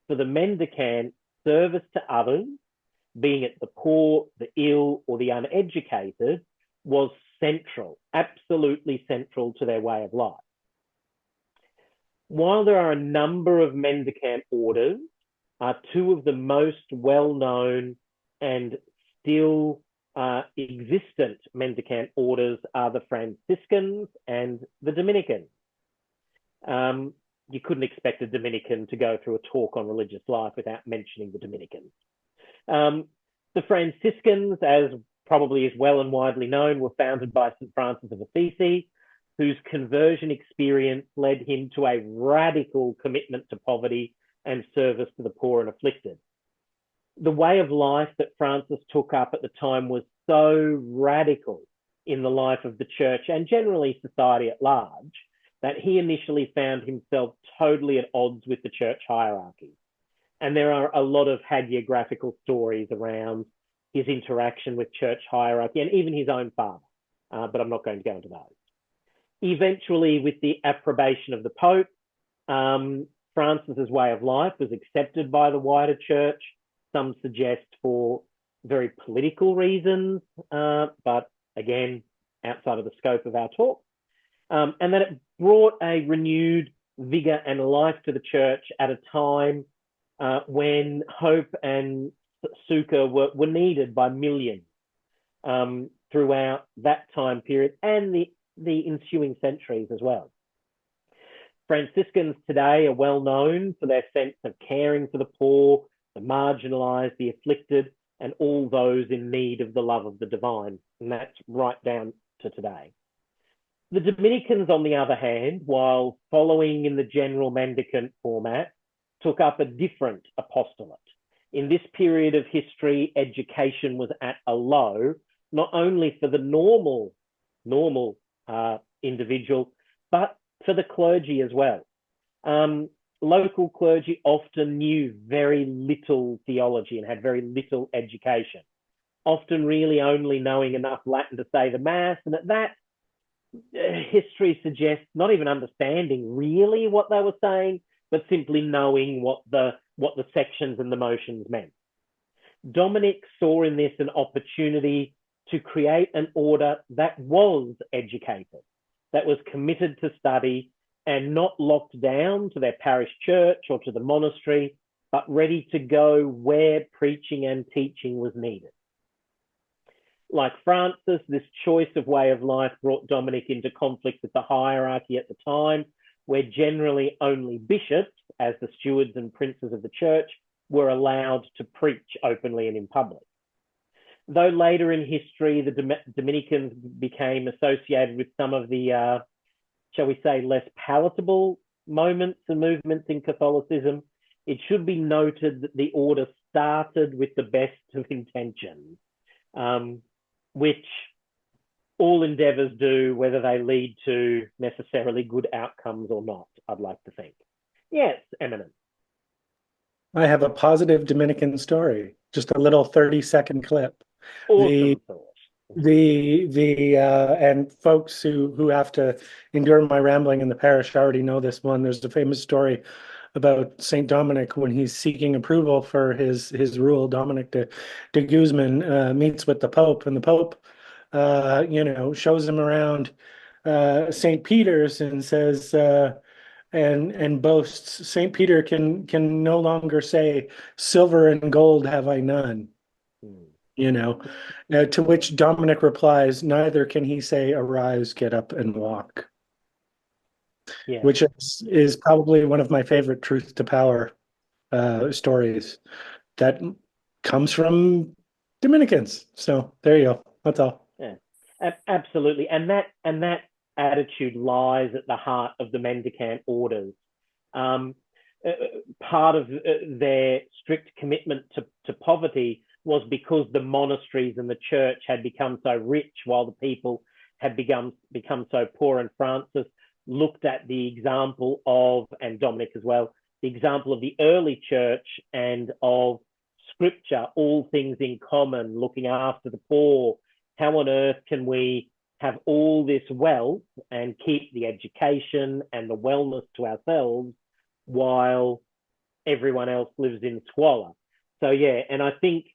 for the mendicant, service to others, being it the poor, the ill, or the uneducated, was central, absolutely central to their way of life. While there are a number of mendicant orders, two of the most well-known and still existent mendicant orders are the Franciscans and the Dominicans. You couldn't expect a Dominican to go through a talk on religious life without mentioning the Dominicans. The Franciscans, as probably is well and widely known, were founded by St. Francis of Assisi, whose conversion experience led him to a radical commitment to poverty and service to the poor and afflicted. The way of life that Francis took up at the time was so radical in the life of the church and generally society at large that he initially found himself totally at odds with the church hierarchy. And there are a lot of hagiographical stories around his interaction with church hierarchy and even his own father, but I'm not going to go into those. Eventually, with the approbation of the Pope, Francis's way of life was accepted by the wider church. Some suggest for very political reasons, but again, outside of the scope of our talk. And that it brought a renewed vigor and life to the church at a time when hope and succor were needed by millions throughout that time period and the ensuing centuries as well. Franciscans today are well known for their sense of caring for the poor, the marginalized, the afflicted, and all those in need of the love of the divine. And that's right down to today. The Dominicans, on the other hand, while following in the general mendicant format, took up a different apostolate. In this period of history, education was at a low, not only for the normal individual, but for the clergy as well. Local clergy often knew very little theology and had very little education, often really only knowing enough Latin to say the Mass, and at that, history suggests not even understanding really what they were saying, but simply knowing what the sections and the motions meant. Dominic saw in this an opportunity to create an order that was educated, that was committed to study and not locked down to their parish church or to the monastery, but ready to go where preaching and teaching was needed. Like Francis, this choice of way of life brought Dominic into conflict with the hierarchy at the time, where generally only bishops, as the stewards and princes of the church, were allowed to preach openly and in public. Though later in history, the Dominicans became associated with some of the, shall we say, less palatable moments and movements in Catholicism, it should be noted that the order started with the best of intentions, which all endeavours do, whether they lead to necessarily good outcomes or not, I'd like to think. Yes, Eminent. I have a positive Dominican story, just a little 30-second clip. Awesome. And folks who have to endure my rambling in the parish already know this one. There's a famous story about Saint Dominic when he's seeking approval for his rule. Dominic de Guzman meets with the Pope, and the Pope shows him around St. Peter's and says and boasts, St. Peter can no longer say, "Silver and gold have I none." To which Dominic replies, "Neither can he say, arise, get up and walk." Yeah. Which is probably one of my favorite truth to power stories that comes from Dominicans. So there you go. That's all. Yeah, absolutely. And that attitude lies at the heart of the mendicant orders. Part of their strict commitment to poverty was because the monasteries and the church had become so rich while the people had become so poor. And Francis looked at the example of, and Dominic as well, the example of the early church and of scripture, all things in common, looking after the poor. How on earth can we have all this wealth and keep the education and the wellness to ourselves while everyone else lives in squalor? So yeah, and I think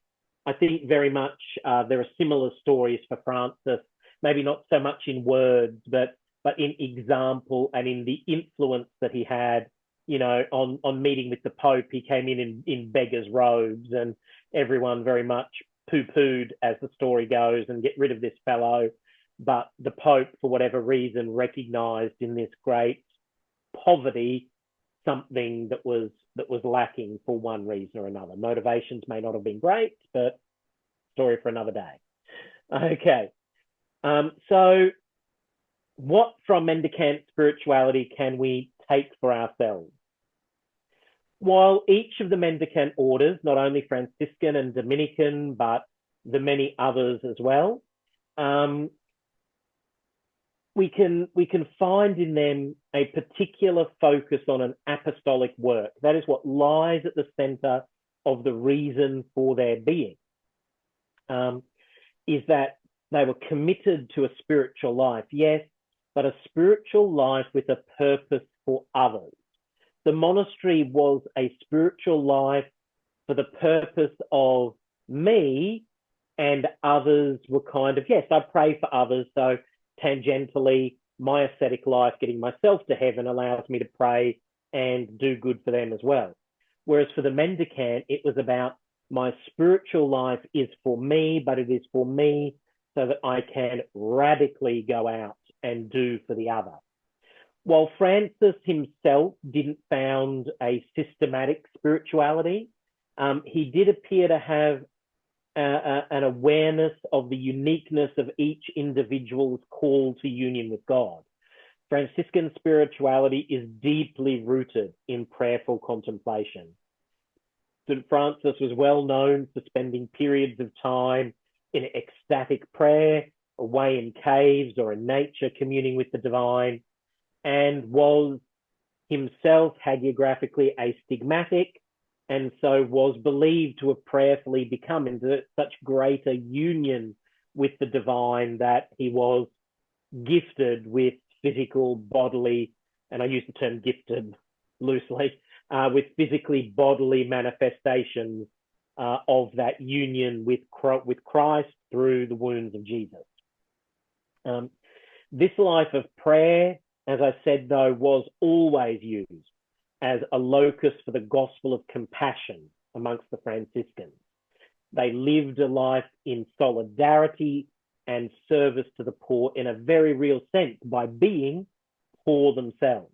very much there are similar stories for Francis, maybe not so much in words, but in example and in the influence that he had, on meeting with the Pope. He came in beggar's robes, and everyone very much poo-pooed, as the story goes, and get rid of this fellow. But the Pope, for whatever reason, recognized in this great poverty something that was lacking for one reason or another. Motivations may not have been great, but story for another day. Okay. So What from mendicant spirituality can we take for ourselves? While each of the mendicant orders, not only Franciscan and Dominican, but the many others as well, we can find in them a particular focus on an apostolic work. That is what lies at the center of the reason for their being, is that they were committed to a spiritual life, yes, but a spiritual life with a purpose for others. The monastery was a spiritual life for the purpose of me, and others were kind of, yes, I pray for others, so tangentially, my ascetic life, getting myself to heaven, allows me to pray and do good for them as well. Whereas for the mendicant, it was about my spiritual life is for me, but it is for me so that I can radically go out and do for the other. While Francis himself didn't found a systematic spirituality, he did appear to have an awareness of the uniqueness of each individual's call to union with God. Franciscan spirituality is deeply rooted in prayerful contemplation. St. Francis was well known for spending periods of time in ecstatic prayer, away in caves or in nature, communing with the divine, and was himself hagiographically astigmatic, and so was believed to have prayerfully become into such greater union with the divine that he was gifted with physical, bodily, and I use the term gifted loosely, with physically bodily manifestations of that union with Christ through the wounds of Jesus. This life of prayer, as I said, though, was always used as a locus for the gospel of compassion amongst the Franciscans. They lived a life in solidarity and service to the poor in a very real sense by being poor themselves,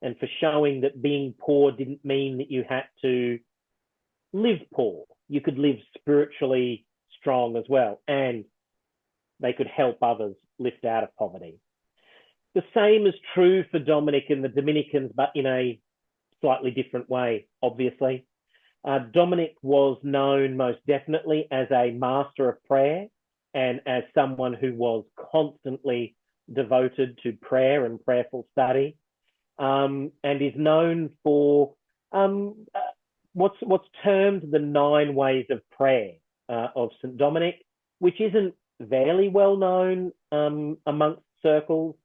and for showing that being poor didn't mean that you had to live poor. You could live spiritually strong as well, and they could help others lift out of poverty. The same is true for Dominic and the Dominicans, but in a slightly different way, obviously. Dominic was known most definitely as a master of prayer and as someone who was constantly devoted to prayer and prayerful study, and is known for what's termed the 9 ways of prayer of St. Dominic, which isn't very well known amongst circles.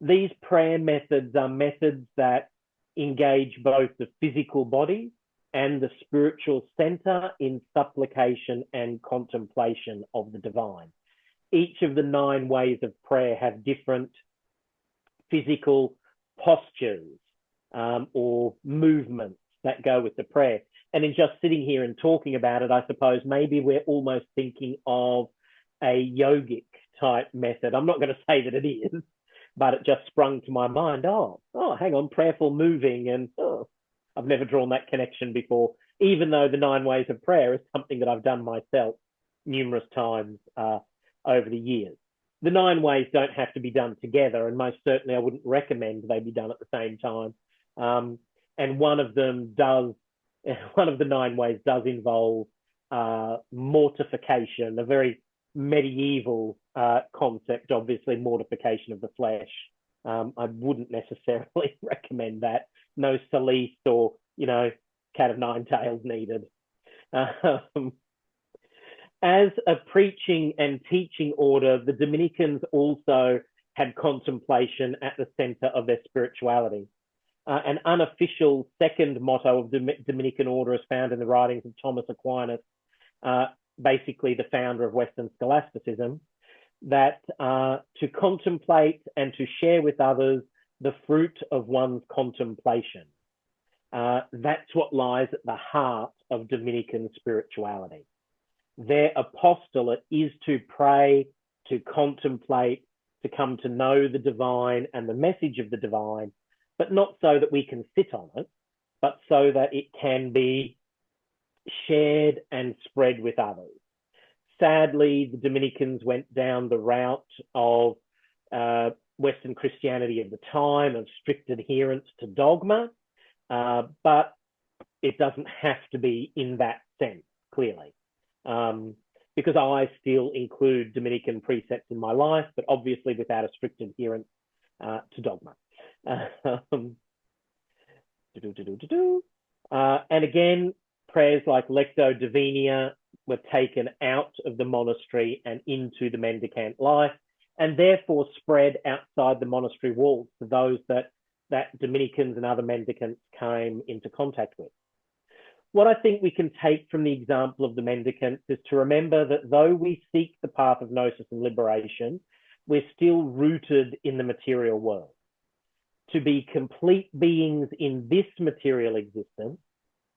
These prayer methods are methods that engage both the physical body and the spiritual center in supplication and contemplation of the divine. Each of the 9 ways of prayer have different physical postures or movements that go with the prayer. And in just sitting here and talking about it, I suppose maybe we're almost thinking of a yogic type method. I'm not going to say that it is, but it just sprung to my mind. Oh, hang on, prayerful moving. And I've never drawn that connection before, even though the 9 ways of prayer is something that I've done myself numerous times over the years. The 9 ways don't have to be done together, and most certainly I wouldn't recommend they be done at the same time. And one of the 9 ways does involve mortification, a very medieval concept, obviously, mortification of the flesh. I wouldn't necessarily recommend that. No solace or, cat of 9 tails needed. As a preaching and teaching order, the Dominicans also had contemplation at the center of their spirituality. An unofficial second motto of the Dominican order is found in the writings of Thomas Aquinas, basically the founder of Western scholasticism, that to contemplate and to share with others the fruit of one's contemplation. That's what lies at the heart of Dominican spirituality. Their apostolate is to pray, to contemplate, to come to know the divine and the message of the divine, but not so that we can sit on it, but so that it can be shared and spread with others. Sadly, the Dominicans went down the route of Western Christianity of the time, of strict adherence to dogma, but it doesn't have to be in that sense, clearly. Because I still include Dominican precepts in my life, but obviously without a strict adherence to dogma. And again, prayers like Lectio Divina were taken out of the monastery and into the mendicant life, and therefore spread outside the monastery walls to those that Dominicans and other mendicants came into contact with. What I think we can take from the example of the mendicants is to remember that though we seek the path of gnosis and liberation, we're still rooted in the material world. To be complete beings in this material existence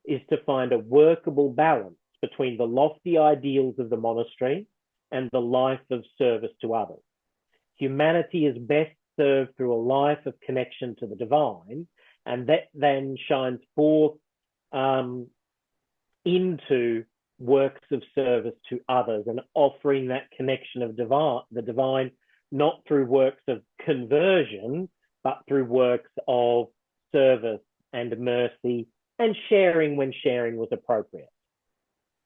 is to find a workable balance between the lofty ideals of the monastery and the life of service to others. Humanity is best served through a life of connection to the divine, and that then shines forth into works of service to others and offering that connection of the divine, not through works of conversion, but through works of service and mercy and sharing when sharing was appropriate.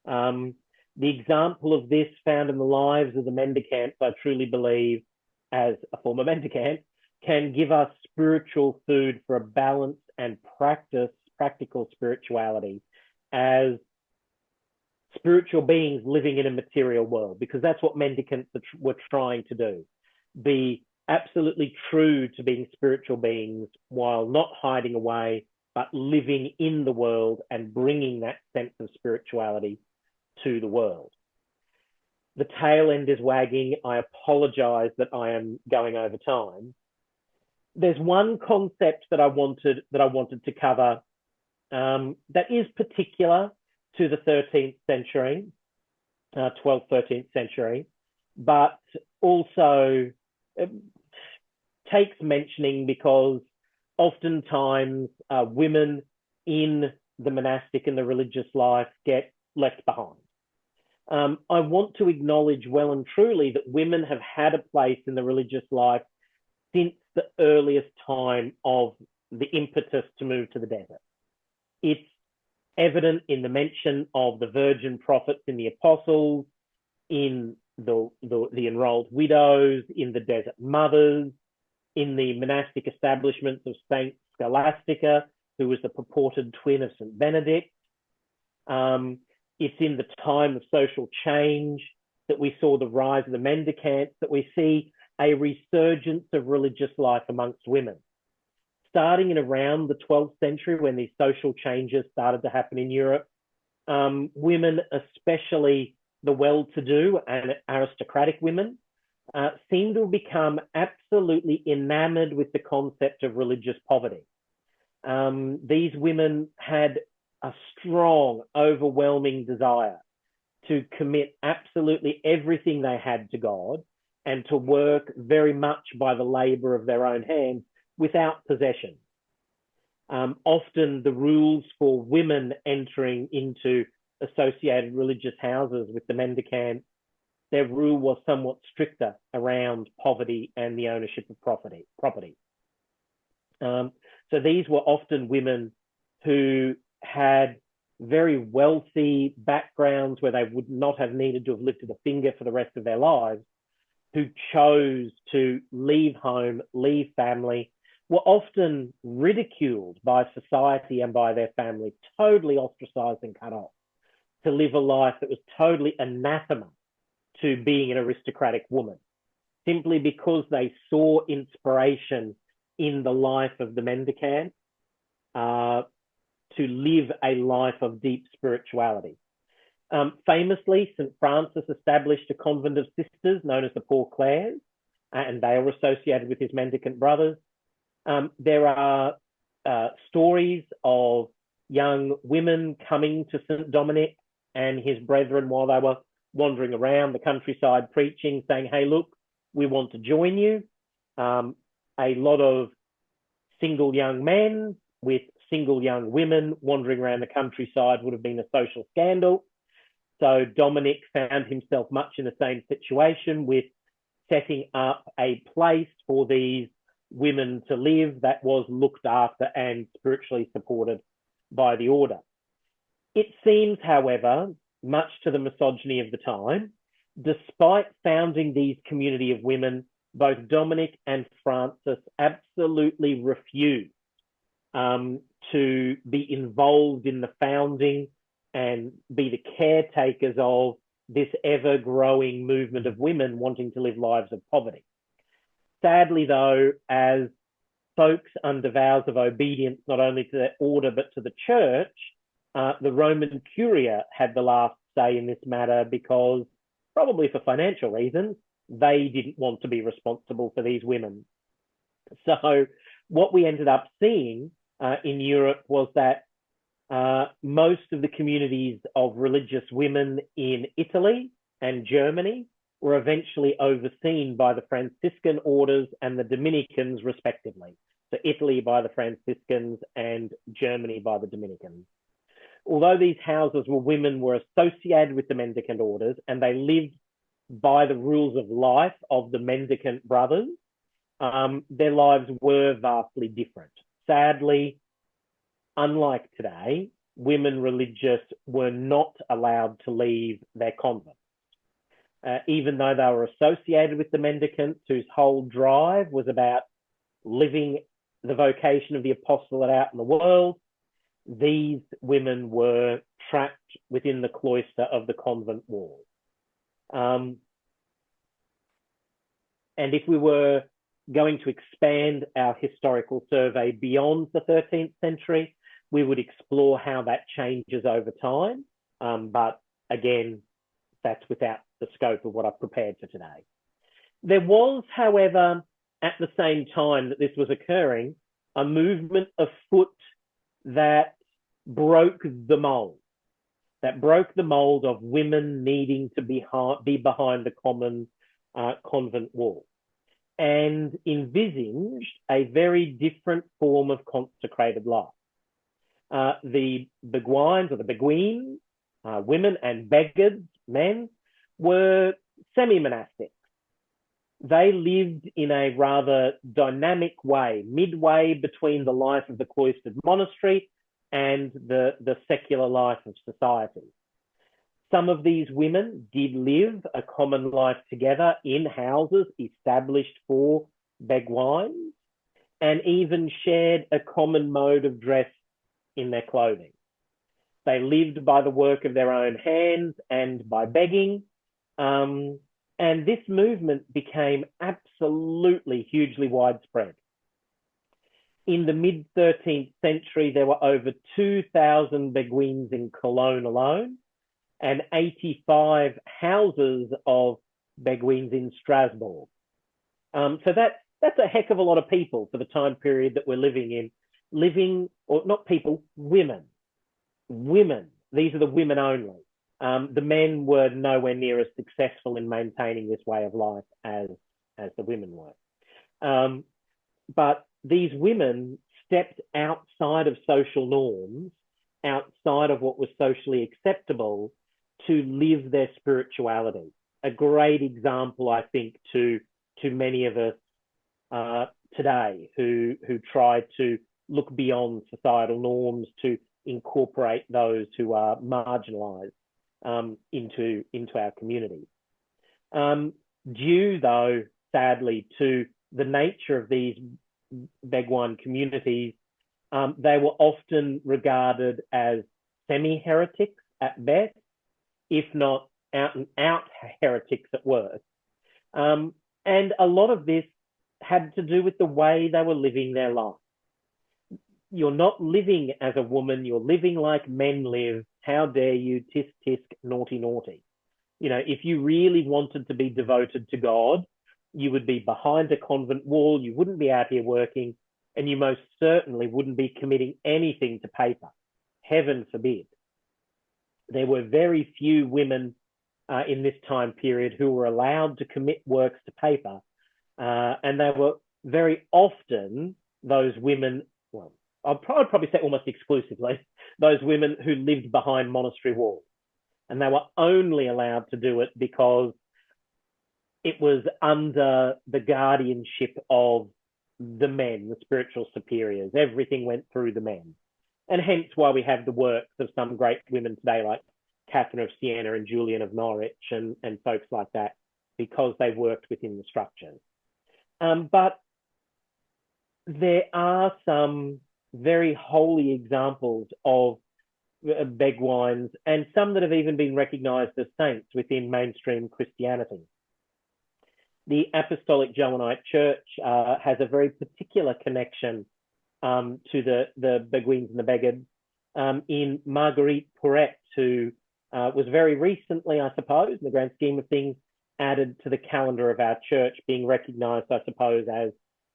The example of this found in the lives of the mendicants, I truly believe, as a former mendicant, can give us spiritual food for a balanced and practical spirituality as spiritual beings living in a material world, because that's what mendicants were trying to do. Be absolutely true to being spiritual beings while not hiding away, but living in the world and bringing that sense of spirituality to the world. The tail end is wagging. I apologize that I am going over time. There's one concept that I wanted to cover that is particular to the 13th century, 12th, 13th century, but also takes mentioning because oftentimes women in the monastic and the religious life get left behind. I want to acknowledge well and truly that women have had a place in the religious life since the earliest time of the impetus to move to the desert. It's evident in the mention of the virgin prophets in the apostles, in the enrolled widows, in the desert mothers, in the monastic establishments of Saint Scholastica, who was the purported twin of St. Benedict. It's in the time of social change that we saw the rise of the mendicants, that we see a resurgence of religious life amongst women. Starting in around the 12th century, when these social changes started to happen in Europe, women, especially the well-to-do and aristocratic women, seem to have become absolutely enamored with the concept of religious poverty. These women had a strong, overwhelming desire to commit absolutely everything they had to God and to work very much by the labor of their own hands without possession. Often the rules for women entering into associated religious houses with the mendicants, their rule was somewhat stricter around poverty and the ownership of property. So these were often women who had very wealthy backgrounds where they would not have needed to have lifted a finger for the rest of their lives, who chose to leave home, leave family, were often ridiculed by society and by their family, totally ostracized and cut off, to live a life that was totally anathema to being an aristocratic woman, simply because they saw inspiration in the life of the mendicant to live a life of deep spirituality. Famously, St. Francis established a convent of sisters known as the Poor Clares, and they were associated with his mendicant brothers. There are stories of young women coming to St. Dominic and his brethren while they were wandering around the countryside preaching, saying, hey, look, we want to join you. A lot of single young men with single young women wandering around the countryside would have been a social scandal. So Dominic found himself much in the same situation with setting up a place for these women to live that was looked after and spiritually supported by the order. It seems, however, much to the misogyny of the time, despite founding these community of women, both Dominic and Francis absolutely refused to be involved in the founding and be the caretakers of this ever-growing movement of women wanting to live lives of poverty. Sadly, though, as folks under vows of obedience, not only to their order but to the church, the Roman Curia had the last say in this matter because, probably for financial reasons, they didn't want to be responsible for these women. So what we ended up seeing in Europe was that most of the communities of religious women in Italy and Germany were eventually overseen by the Franciscan orders and the Dominicans, respectively. So Italy by the Franciscans and Germany by the Dominicans. Although these houses where women were associated with the mendicant orders and they lived by the rules of life of the mendicant brothers, their lives were vastly different. Sadly, unlike today, women religious were not allowed to leave their convent. Even though they were associated with the mendicants, whose whole drive was about living the vocation of the apostolate out in the world, these women were trapped within the cloister of the convent wall. And if we were going to expand our historical survey beyond the 13th century, we would explore how that changes over time. But again, that's without the scope of what I've prepared for today. There was, however, at the same time that this was occurring, a movement afoot that broke the mold, of women needing to be behind the common convent wall, and envisaged a very different form of consecrated life. The Beguines or the Beguines, women, and Beggards, men, were semi-monastics. They lived in a rather dynamic way, midway between the life of the cloistered monastery and the secular life of society. Some of these women did live a common life together in houses established for Beguines, and even shared a common mode of dress in their clothing. They lived by the work of their own hands and by begging. And this movement became absolutely hugely widespread. In the mid-13th century, there were over 2,000 Beguines in Cologne alone, and 85 houses of Beguines in Strasbourg. So that's a heck of a lot of people for the time period that we're living in. Or not people, women. These are the women only. The men were nowhere near as successful in maintaining this way of life as the women were. But these women stepped outside of social norms, outside of what was socially acceptable, to live their spirituality. A great example, I think, to many of us today who try to look beyond societal norms to incorporate those who are marginalized into our communities. Due, though, sadly, to the nature of these Beguine communities, they were often regarded as semi-heretics at best, if not out-and-out heretics at worst. And a lot of this had to do with the way they were living their life. You're not living as a woman, you're living like men live. How dare you, tisk, tisk, naughty, naughty. You know, if you really wanted to be devoted to God, you would be behind a convent wall, you wouldn't be out here working, and you most certainly wouldn't be committing anything to paper. Heaven forbid. There were very few women in this time period who were allowed to commit works to paper, and they were very often those women, well, I'd probably say almost exclusively, those women who lived behind monastery walls. And they were only allowed to do it because it was under the guardianship of the men, the spiritual superiors. Everything went through the men. And hence why we have the works of some great women today, like Catherine of Siena and Julian of Norwich and folks like that, because they worked within the structures. But there are some very holy examples of Beguines, and some that have even been recognized as saints within mainstream Christianity. The Apostolic Johannite Church has a very particular connection to the Beguines and the Beghards in Marguerite Porete, who was very recently, I suppose, in the grand scheme of things, added to the calendar of our church, being recognized, I suppose,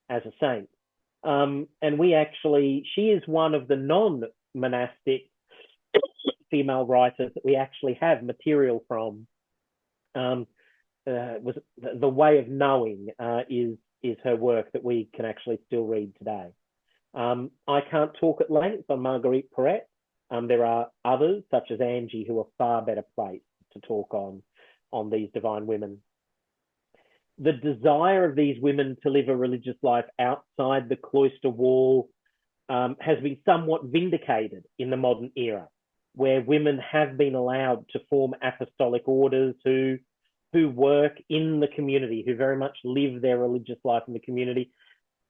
as a saint. And we actually, she is one of the non-monastic female writers that we actually have material from. Was the Way of Knowing is her work that we can actually still read today. I can't talk at length on Marguerite Porete. There are others, such as Angie, who are far better placed to talk on these divine women. The desire of these women to live a religious life outside the cloister wall has been somewhat vindicated in the modern era, where women have been allowed to form apostolic orders who work in the community, who very much live their religious life in the community.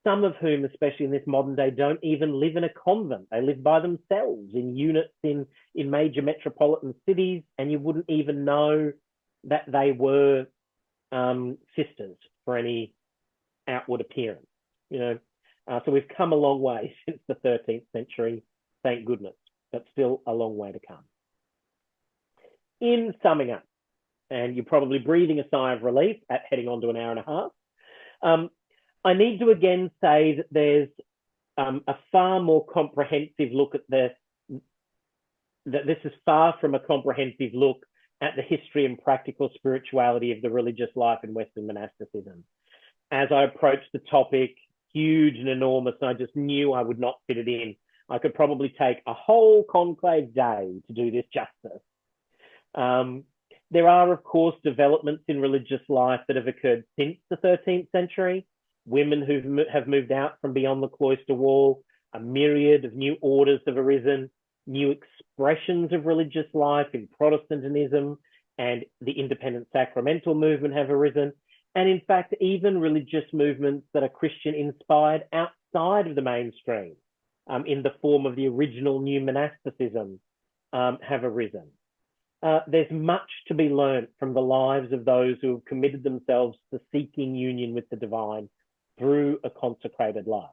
Some of whom, especially in this modern day, don't even live in a convent. They live by themselves in units in major metropolitan cities, and you wouldn't even know that they were sisters for any outward appearance. So we've come a long way since the 13th century, thank goodness, but still a long way to come. In summing up, and you're probably breathing a sigh of relief at heading on to an hour and a half, I need to again say that there's a far more comprehensive look at that this is far from a comprehensive look at the history and practical spirituality of the religious life in Western monasticism. As I approached the topic, huge and enormous, and I just knew I would not fit it in. I could probably take a whole conclave day to do this justice. There are, of course, developments in religious life that have occurred since the 13th century. Women who have moved out from beyond the cloister wall, a myriad of new orders have arisen, new expressions of religious life in Protestantism and the independent sacramental movement have arisen. And in fact, even religious movements that are Christian inspired outside of the mainstream, in the form of the original new monasticism, have arisen. There's much to be learnt from the lives of those who have committed themselves to seeking union with the divine through a consecrated life.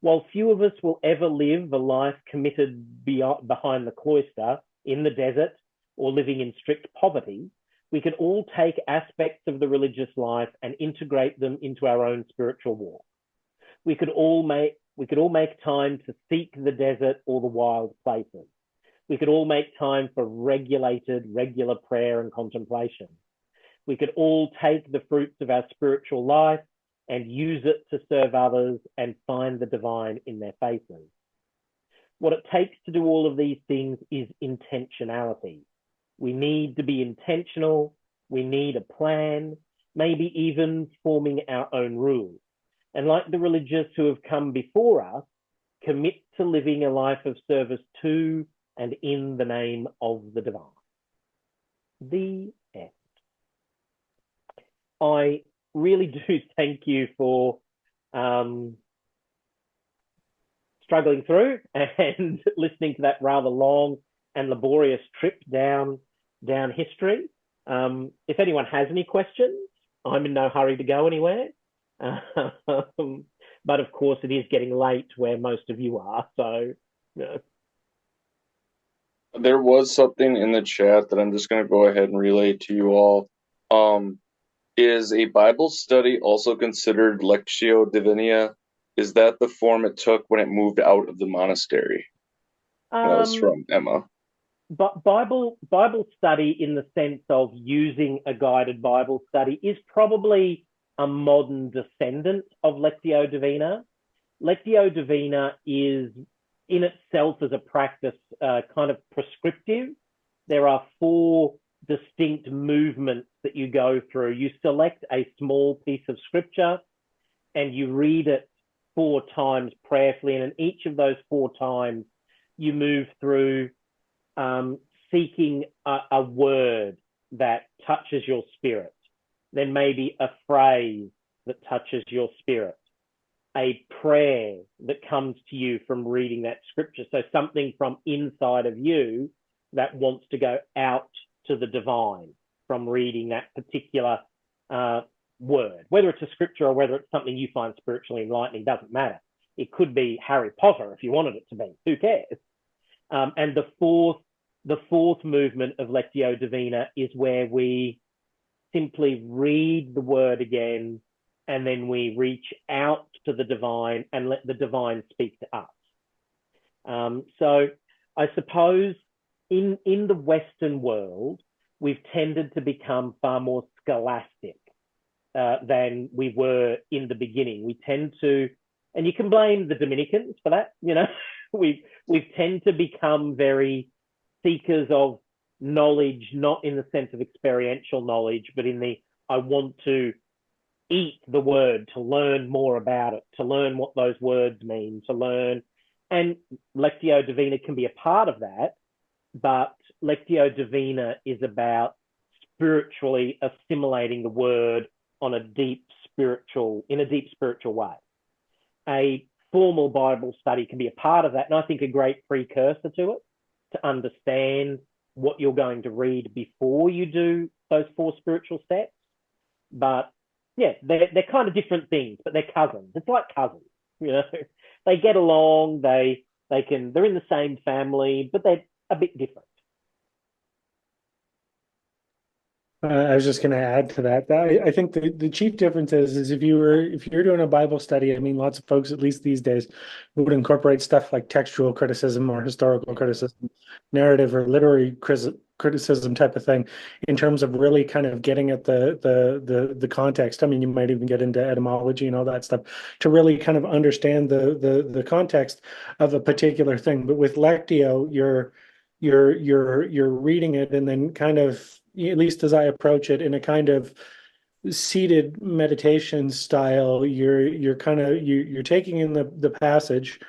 While few of us will ever live a life committed behind the cloister, in the desert, or living in strict poverty, we can all take aspects of the religious life and integrate them into our own spiritual walk. We could all make time to seek the desert or the wild places. We could all make time for regular prayer and contemplation. We could all take the fruits of our spiritual life and use it to serve others and find the divine in their faces. What it takes to do all of these things is intentionality. We need to be intentional. We need a plan, maybe even forming our own rules. And like the religious who have come before us, commit to living a life of service to and in the name of the divine. The end. I really do thank you for struggling through and listening to that rather long and laborious trip down history. If anyone has any questions, I'm in no hurry to go anywhere. But of course, it is getting late where most of you are. So, There was something in the chat that I'm just going to go ahead and relay to you all. Is a Bible study also considered Lectio Divina? Is that the form it took when it moved out of the monastery? That was from Emma. But Bible study, in the sense of using a guided Bible study, is probably a modern descendant of Lectio Divina. Lectio Divina is in itself as a practice kind of prescriptive. There are 4 distinct movements that you go through. You select a small piece of scripture and you read it 4 times prayerfully. And in each of those 4 times, you move through seeking a word that touches your spirit, then maybe a phrase that touches your spirit, a prayer that comes to you from reading that scripture. So something from inside of you that wants to go out to the divine from reading that particular word, whether it's a scripture or whether it's something you find spiritually enlightening, doesn't matter. It could be Harry Potter if you wanted it to be, who cares? And the fourth movement of Lectio Divina is where we simply read the word again, and then we reach out to the divine and let the divine speak to us. So I suppose in the Western world, we've tended to become far more scholastic than we were in the beginning. We tend to, and you can blame the Dominicans for that, you know, we've tend to become very seekers of knowledge, not in the sense of experiential knowledge, but in the, I want to eat the word, to learn more about it, to learn what those words mean, to learn. And Lectio Divina can be a part of that, but Lectio Divina is about spiritually assimilating the word in a deep spiritual way. A formal Bible study can be a part of that, and I think a great precursor to it, to understand what you're going to read before you do those 4 spiritual steps. But yeah, they're kind of different things, but they're cousins. It's like cousins, you know. They get along, they're in the same family, but they're a bit different. I was just going to add to that. I think the chief difference is if you're doing a Bible study, I mean, lots of folks, at least these days, would incorporate stuff like textual criticism or historical criticism, narrative or literary criticism type of thing, in terms of really kind of getting at the context. I mean, you might even get into etymology and all that stuff to really kind of understand the context of a particular thing. But with Lectio, you're reading it and then kind of, at least as I approach it, in a kind of seated meditation style, you're taking in the passage,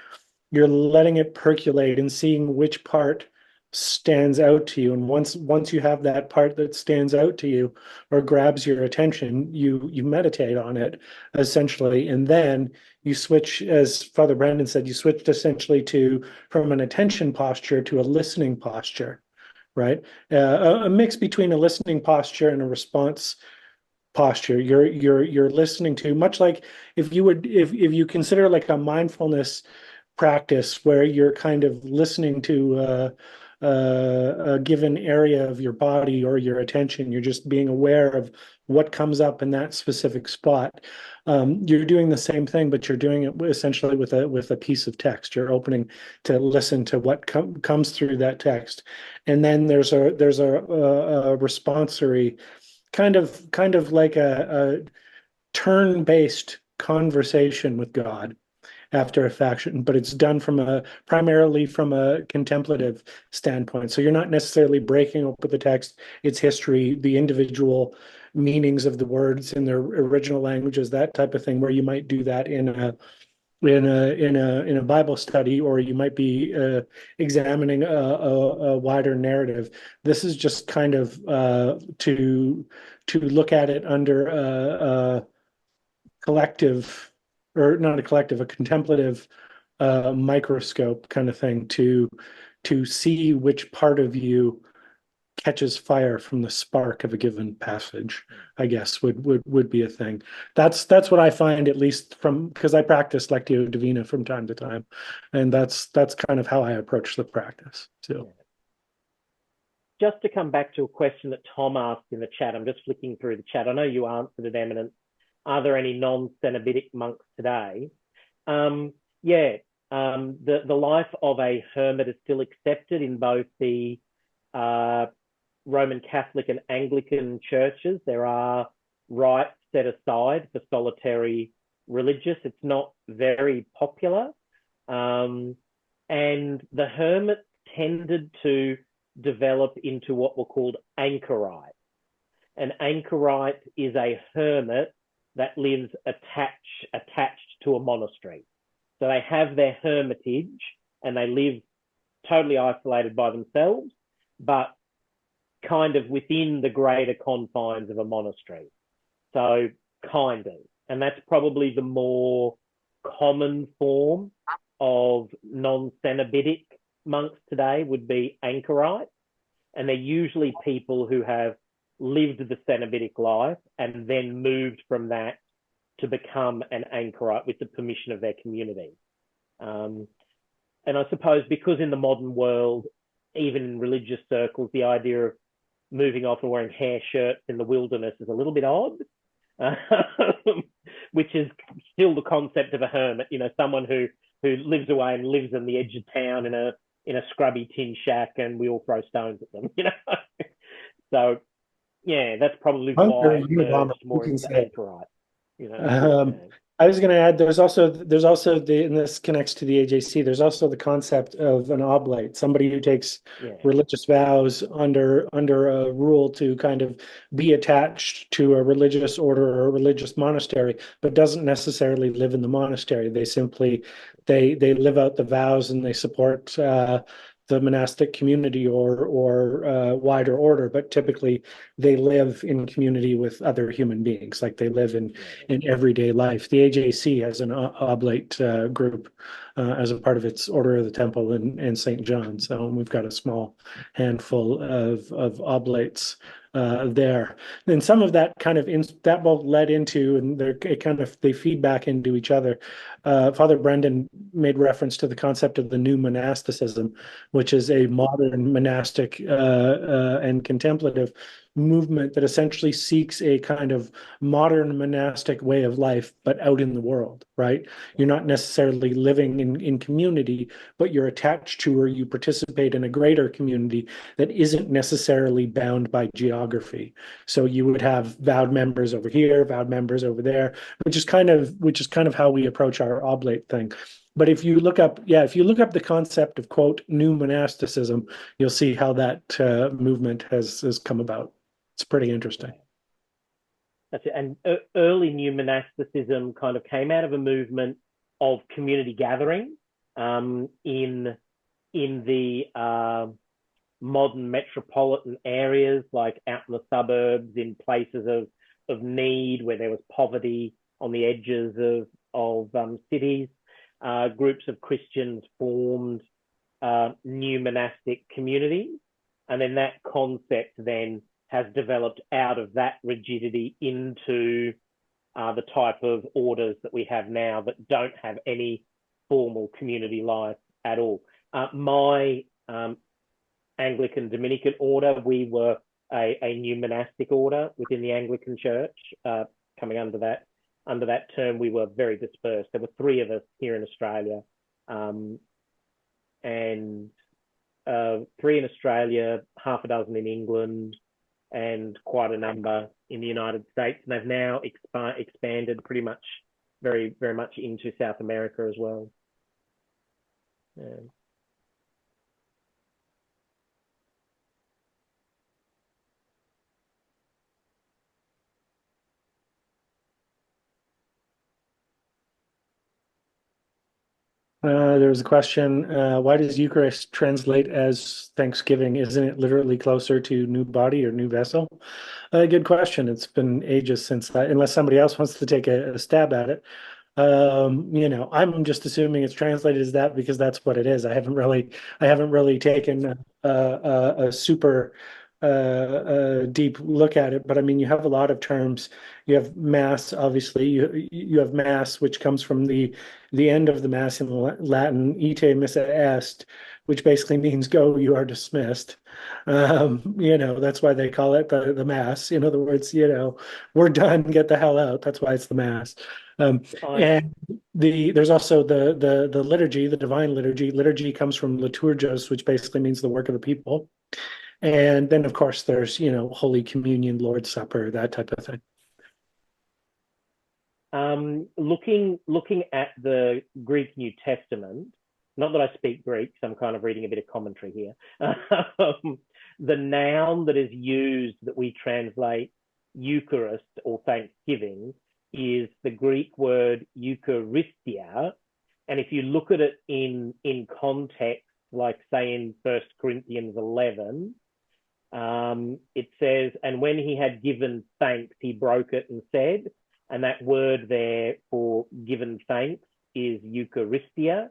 you're letting it percolate and seeing which part stands out to you. And once you have that part that stands out to you or grabs your attention, you meditate on it essentially, and then you switch, as Father Brenden said, you switched essentially from an attention posture to a listening posture, right? A mix between a listening posture and a response posture. You're listening to, much like if you consider like a mindfulness practice where you're kind of listening to a given area of your body or your attention. You're just being aware of what comes up in that specific spot. You're doing the same thing, but you're doing it essentially with a piece of text. You're opening to listen to what comes through that text, and then there's a responsory kind of like a turn-based conversation with God after a faction, but it's done primarily from a contemplative standpoint. So you're not necessarily breaking open the text, its history, the individual meanings of the words in their original languages, that type of thing, where you might do that in a Bible study, or you might be examining a wider narrative. This is just kind of to look at it under a collective, or not a collective, a contemplative microscope kind of thing, to see which part of you catches fire from the spark of a given passage, I guess would be a thing. That's what I find, at least because I practice Lectio Divina from time to time, and that's kind of how I approach the practice. So, just to come back to a question that Tom asked in the chat, I'm just flicking through the chat. I know you answered it, Eminence. Are there any non-Cenobitic monks today? The life of a hermit is still accepted in both the Roman Catholic and Anglican churches. There are rites set aside for solitary religious. It's not very popular. And the hermits tended to develop into what were called anchorites. An anchorite is a hermit that lives attached to a monastery. So they have their hermitage and they live totally isolated by themselves, but kind of within the greater confines of a monastery. So kind of. And that's probably the more common form of non-Cenobitic monks today would be anchorites. And they're usually people who have lived the Cenobitic life and then moved from that to become an anchorite with the permission of their community. And I suppose because in the modern world, even in religious circles, the idea of moving off and wearing hair shirts in the wilderness is a little bit odd, which is still the concept of a hermit, you know, someone who lives away and lives on the edge of town in a scrubby tin shack, and we all throw stones at them, you know. So yeah, that's probably why it merged more into the anchorite, you know. I was going to add, there's also and this connects to the AJC. There's also the concept of an oblate, somebody who takes religious vows under a rule to kind of be attached to a religious order or a religious monastery, but doesn't necessarily live in the monastery. They simply they live out the vows and they support the monastic community or wider order, but typically they live in community with other human beings, like they live in everyday life. The AJC has an oblate group as a part of its Order of the Temple in St. John. So we've got a small handful of oblates there. And some of that kind of that both led into, and they feed back into each other. Father Brenden made reference to the concept of the new monasticism, which is a modern monastic and contemplative movement that essentially seeks a kind of modern monastic way of life, but out in the world, right? You're not necessarily living in community, but you're attached to or you participate in a greater community that isn't necessarily bound by geography. So you would have vowed members over here, vowed members over there, which is kind of how we approach our oblate thing. But if you look up the concept of, quote, new monasticism, you'll see how that movement has come about. It's pretty interesting. That's it. And early new monasticism kind of came out of a movement of community gathering in the modern metropolitan areas, like out in the suburbs, in places of need where there was poverty on the edges of cities. Groups of Christians formed new monastic communities, and then that concept then has developed out of that rigidity into the type of orders that we have now that don't have any formal community life at all. My Anglican Dominican order, we were a new monastic order within the Anglican Church. Coming under that term, we were very dispersed. There were 3 of us here in Australia, and 3 in Australia, half a dozen in England, and quite a number in the United States. And they've now expanded pretty much, very, very much into South America as well. There was a question, why does Eucharist translate as Thanksgiving? Isn't it literally closer to new body or new vessel? Good question. It's been ages since unless somebody else wants to take a stab at it. I'm just assuming it's translated as that because that's what it is. I haven't really taken a super deep look at it, but I mean, you have a lot of terms. You have mass, obviously. You have mass, which comes from the end of the mass in Latin, ite missa est, which basically means "go, you are dismissed." That's why they call it the mass. In other words, we're done, get the hell out. That's why it's the mass. And there's also the liturgy, the divine liturgy. Liturgy comes from liturgos, which basically means the work of the people. And then, of course, there's, Holy Communion, Lord's Supper, that type of thing. Looking at the Greek New Testament, not that I speak Greek, so I'm kind of reading a bit of commentary here. The noun that is used that we translate Eucharist or thanksgiving is the Greek word Eucharistia. And if you look at it in context, like say in 1 Corinthians 11, it says, and when he had given thanks, he broke it and said, and that word there for given thanks is Eucharistia.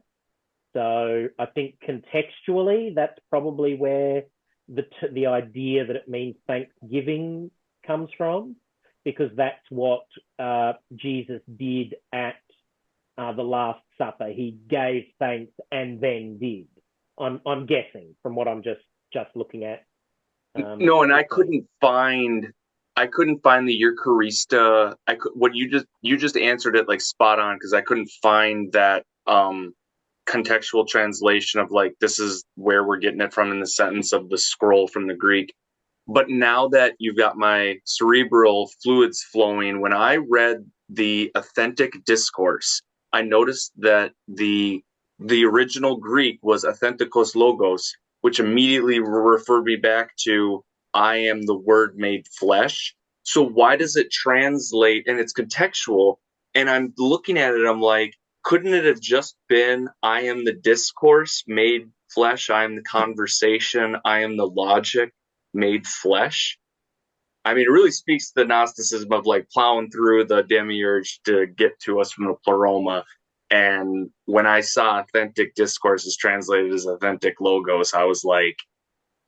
So I think contextually, that's probably where the idea that it means thanksgiving comes from, because that's what Jesus did at the Last Supper. He gave thanks and then did. I'm guessing from what I'm just looking at. No, and I couldn't find the Eucharista. What you just answered it like spot on, because I couldn't find that contextual translation of like, this is where we're getting it from in the sentence of the scroll from the Greek. But now that you've got my cerebral fluids flowing, when I read the authentic discourse, I noticed that the original Greek was authentikos logos, which immediately referred me back to I am the Word made flesh. So why does it translate? And it's contextual. And I'm looking at it, I'm like, couldn't it have just been I am the discourse made flesh? I am the conversation. I am the logic made flesh. I mean, it really speaks to the Gnosticism of like plowing through the demiurge to get to us from the pleroma. And when I saw authentic discourses translated as authentic logos, I was like,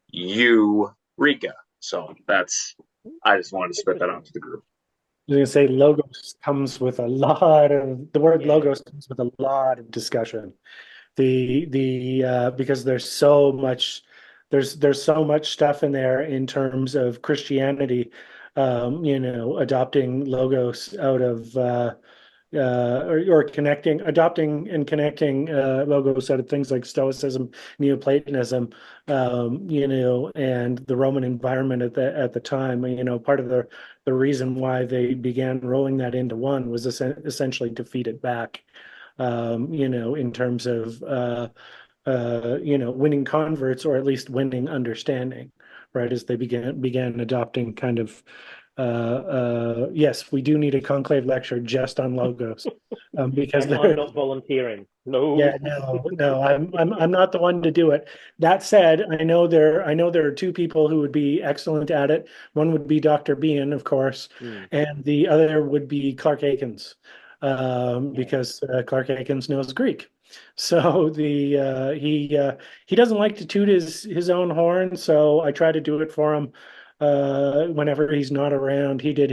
Eureka. So I just wanted to spit that out to the group. I was going to say logos comes with a lot of, the word logos comes with a lot of discussion. Because there's so much stuff in there in terms of Christianity, adopting logos out of or adopting and connecting logos out of things like Stoicism, Neoplatonism, and the Roman environment at the time. Part of the reason why they began rolling that into one was essentially to feed it back. In terms of winning converts, or at least winning understanding, right? As they began adopting kind of yes, we do need a conclave lecture just on logos, because I'm not volunteering. No. Yeah, no, I'm not the one to do it. That said, I know there are two people who would be excellent at it. One would be Dr. Bean, of course, and the other would be Clark Akins, because Clark Akins knows Greek. So he doesn't like to toot his own horn, so I try to do it for him whenever he's not around. He did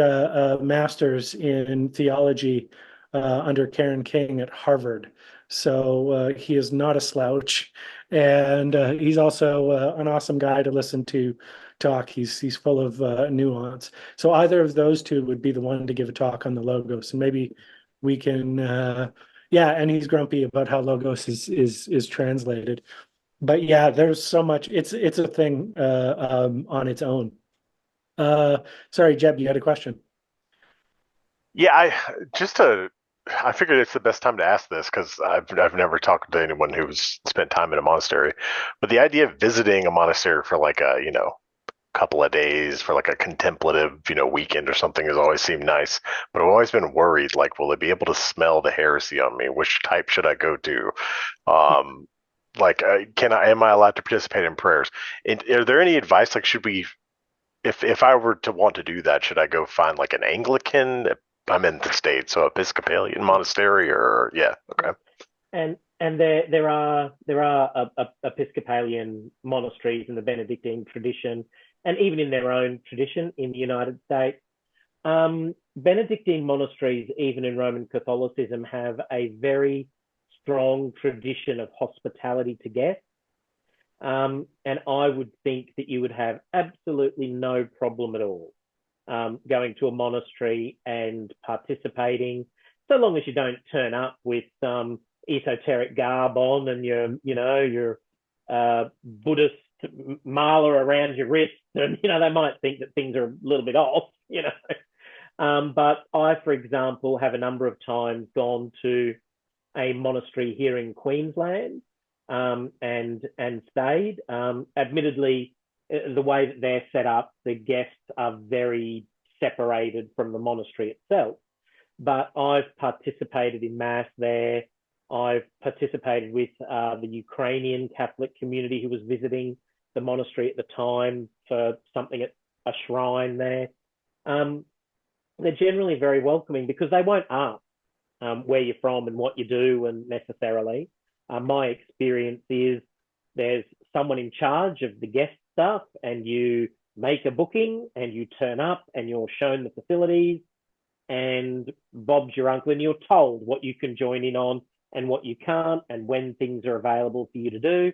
a master's in theology under Karen King at Harvard. So he is not a slouch, and he's also an awesome guy to listen to talk. He's full of nuance. So either of those two would be the one to give a talk on the logos, and maybe we can. And he's grumpy about how logos is translated. But yeah, there's so much. It's a thing on its own. Sorry, Jeb, you had a question. Yeah, I figured it's the best time to ask this because I've never talked to anyone who's spent time in a monastery. But the idea of visiting a monastery for like a couple of days, for like a contemplative weekend or something, has always seemed nice. But I've always been worried, like, will they be able to smell the heresy on me? Which type should I go to? Am I allowed to participate in prayers? And are there any advice? Like, should we, if I were to want to do that, should I go find like an Anglican? I'm in the States, so Episcopalian monastery, or okay. And there are Episcopalian monasteries in the Benedictine tradition, and even in their own tradition in the United States. Benedictine monasteries, even in Roman Catholicism, have a very strong tradition of hospitality to guests. And I would think that you would have absolutely no problem at all going to a monastery and participating, so long as you don't turn up with some esoteric garb on and your Buddhist mala around your wrist, and they might think that things are a little bit off. But I, for example, have a number of times gone to a monastery here in Queensland and stayed. Admittedly, the way that they're set up, the guests are very separated from the monastery itself. But I've participated in Mass there. I've participated with the Ukrainian Catholic community who was visiting the monastery at the time for something at a shrine there. They're generally very welcoming because they won't ask where you're from and what you do and necessarily. My experience is there's someone in charge of the guest stuff and you make a booking and you turn up and you're shown the facilities and Bob's your uncle and you're told what you can join in on and what you can't and when things are available for you to do.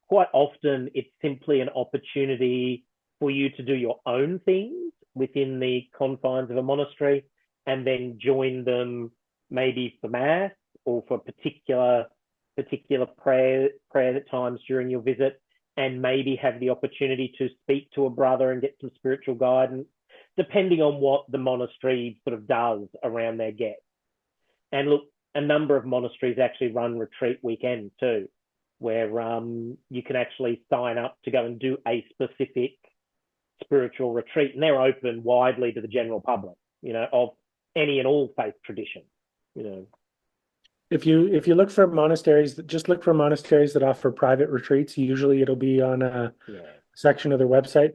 Quite often it's simply an opportunity for you to do your own things within the confines of a monastery and then join them maybe for Mass or for particular prayer times during your visit, and maybe have the opportunity to speak to a brother and get some spiritual guidance, depending on what the monastery sort of does around their guests. And look, a number of monasteries actually run retreat weekends too, where you can actually sign up to go and do a specific spiritual retreat, and they're open widely to the general public, of any and all faith traditions, If you look for monasteries, just look for monasteries that offer private retreats. Usually it'll be on a section of their website.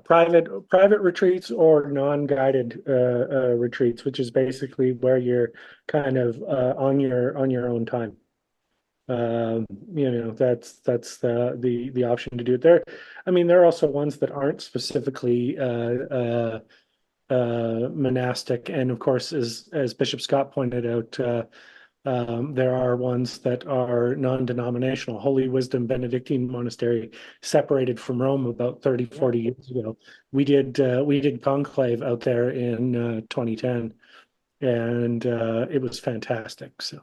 Private retreats or non-guided retreats, which is basically where you're kind of on your own time. That's the option to do it there. I mean, there are also ones that aren't specifically monastic, and of course, as Bishop Scott pointed out, there are ones that are non-denominational. Holy Wisdom Benedictine Monastery separated from Rome about 30-40 years ago. We did conclave out there in 2010, and it was fantastic. So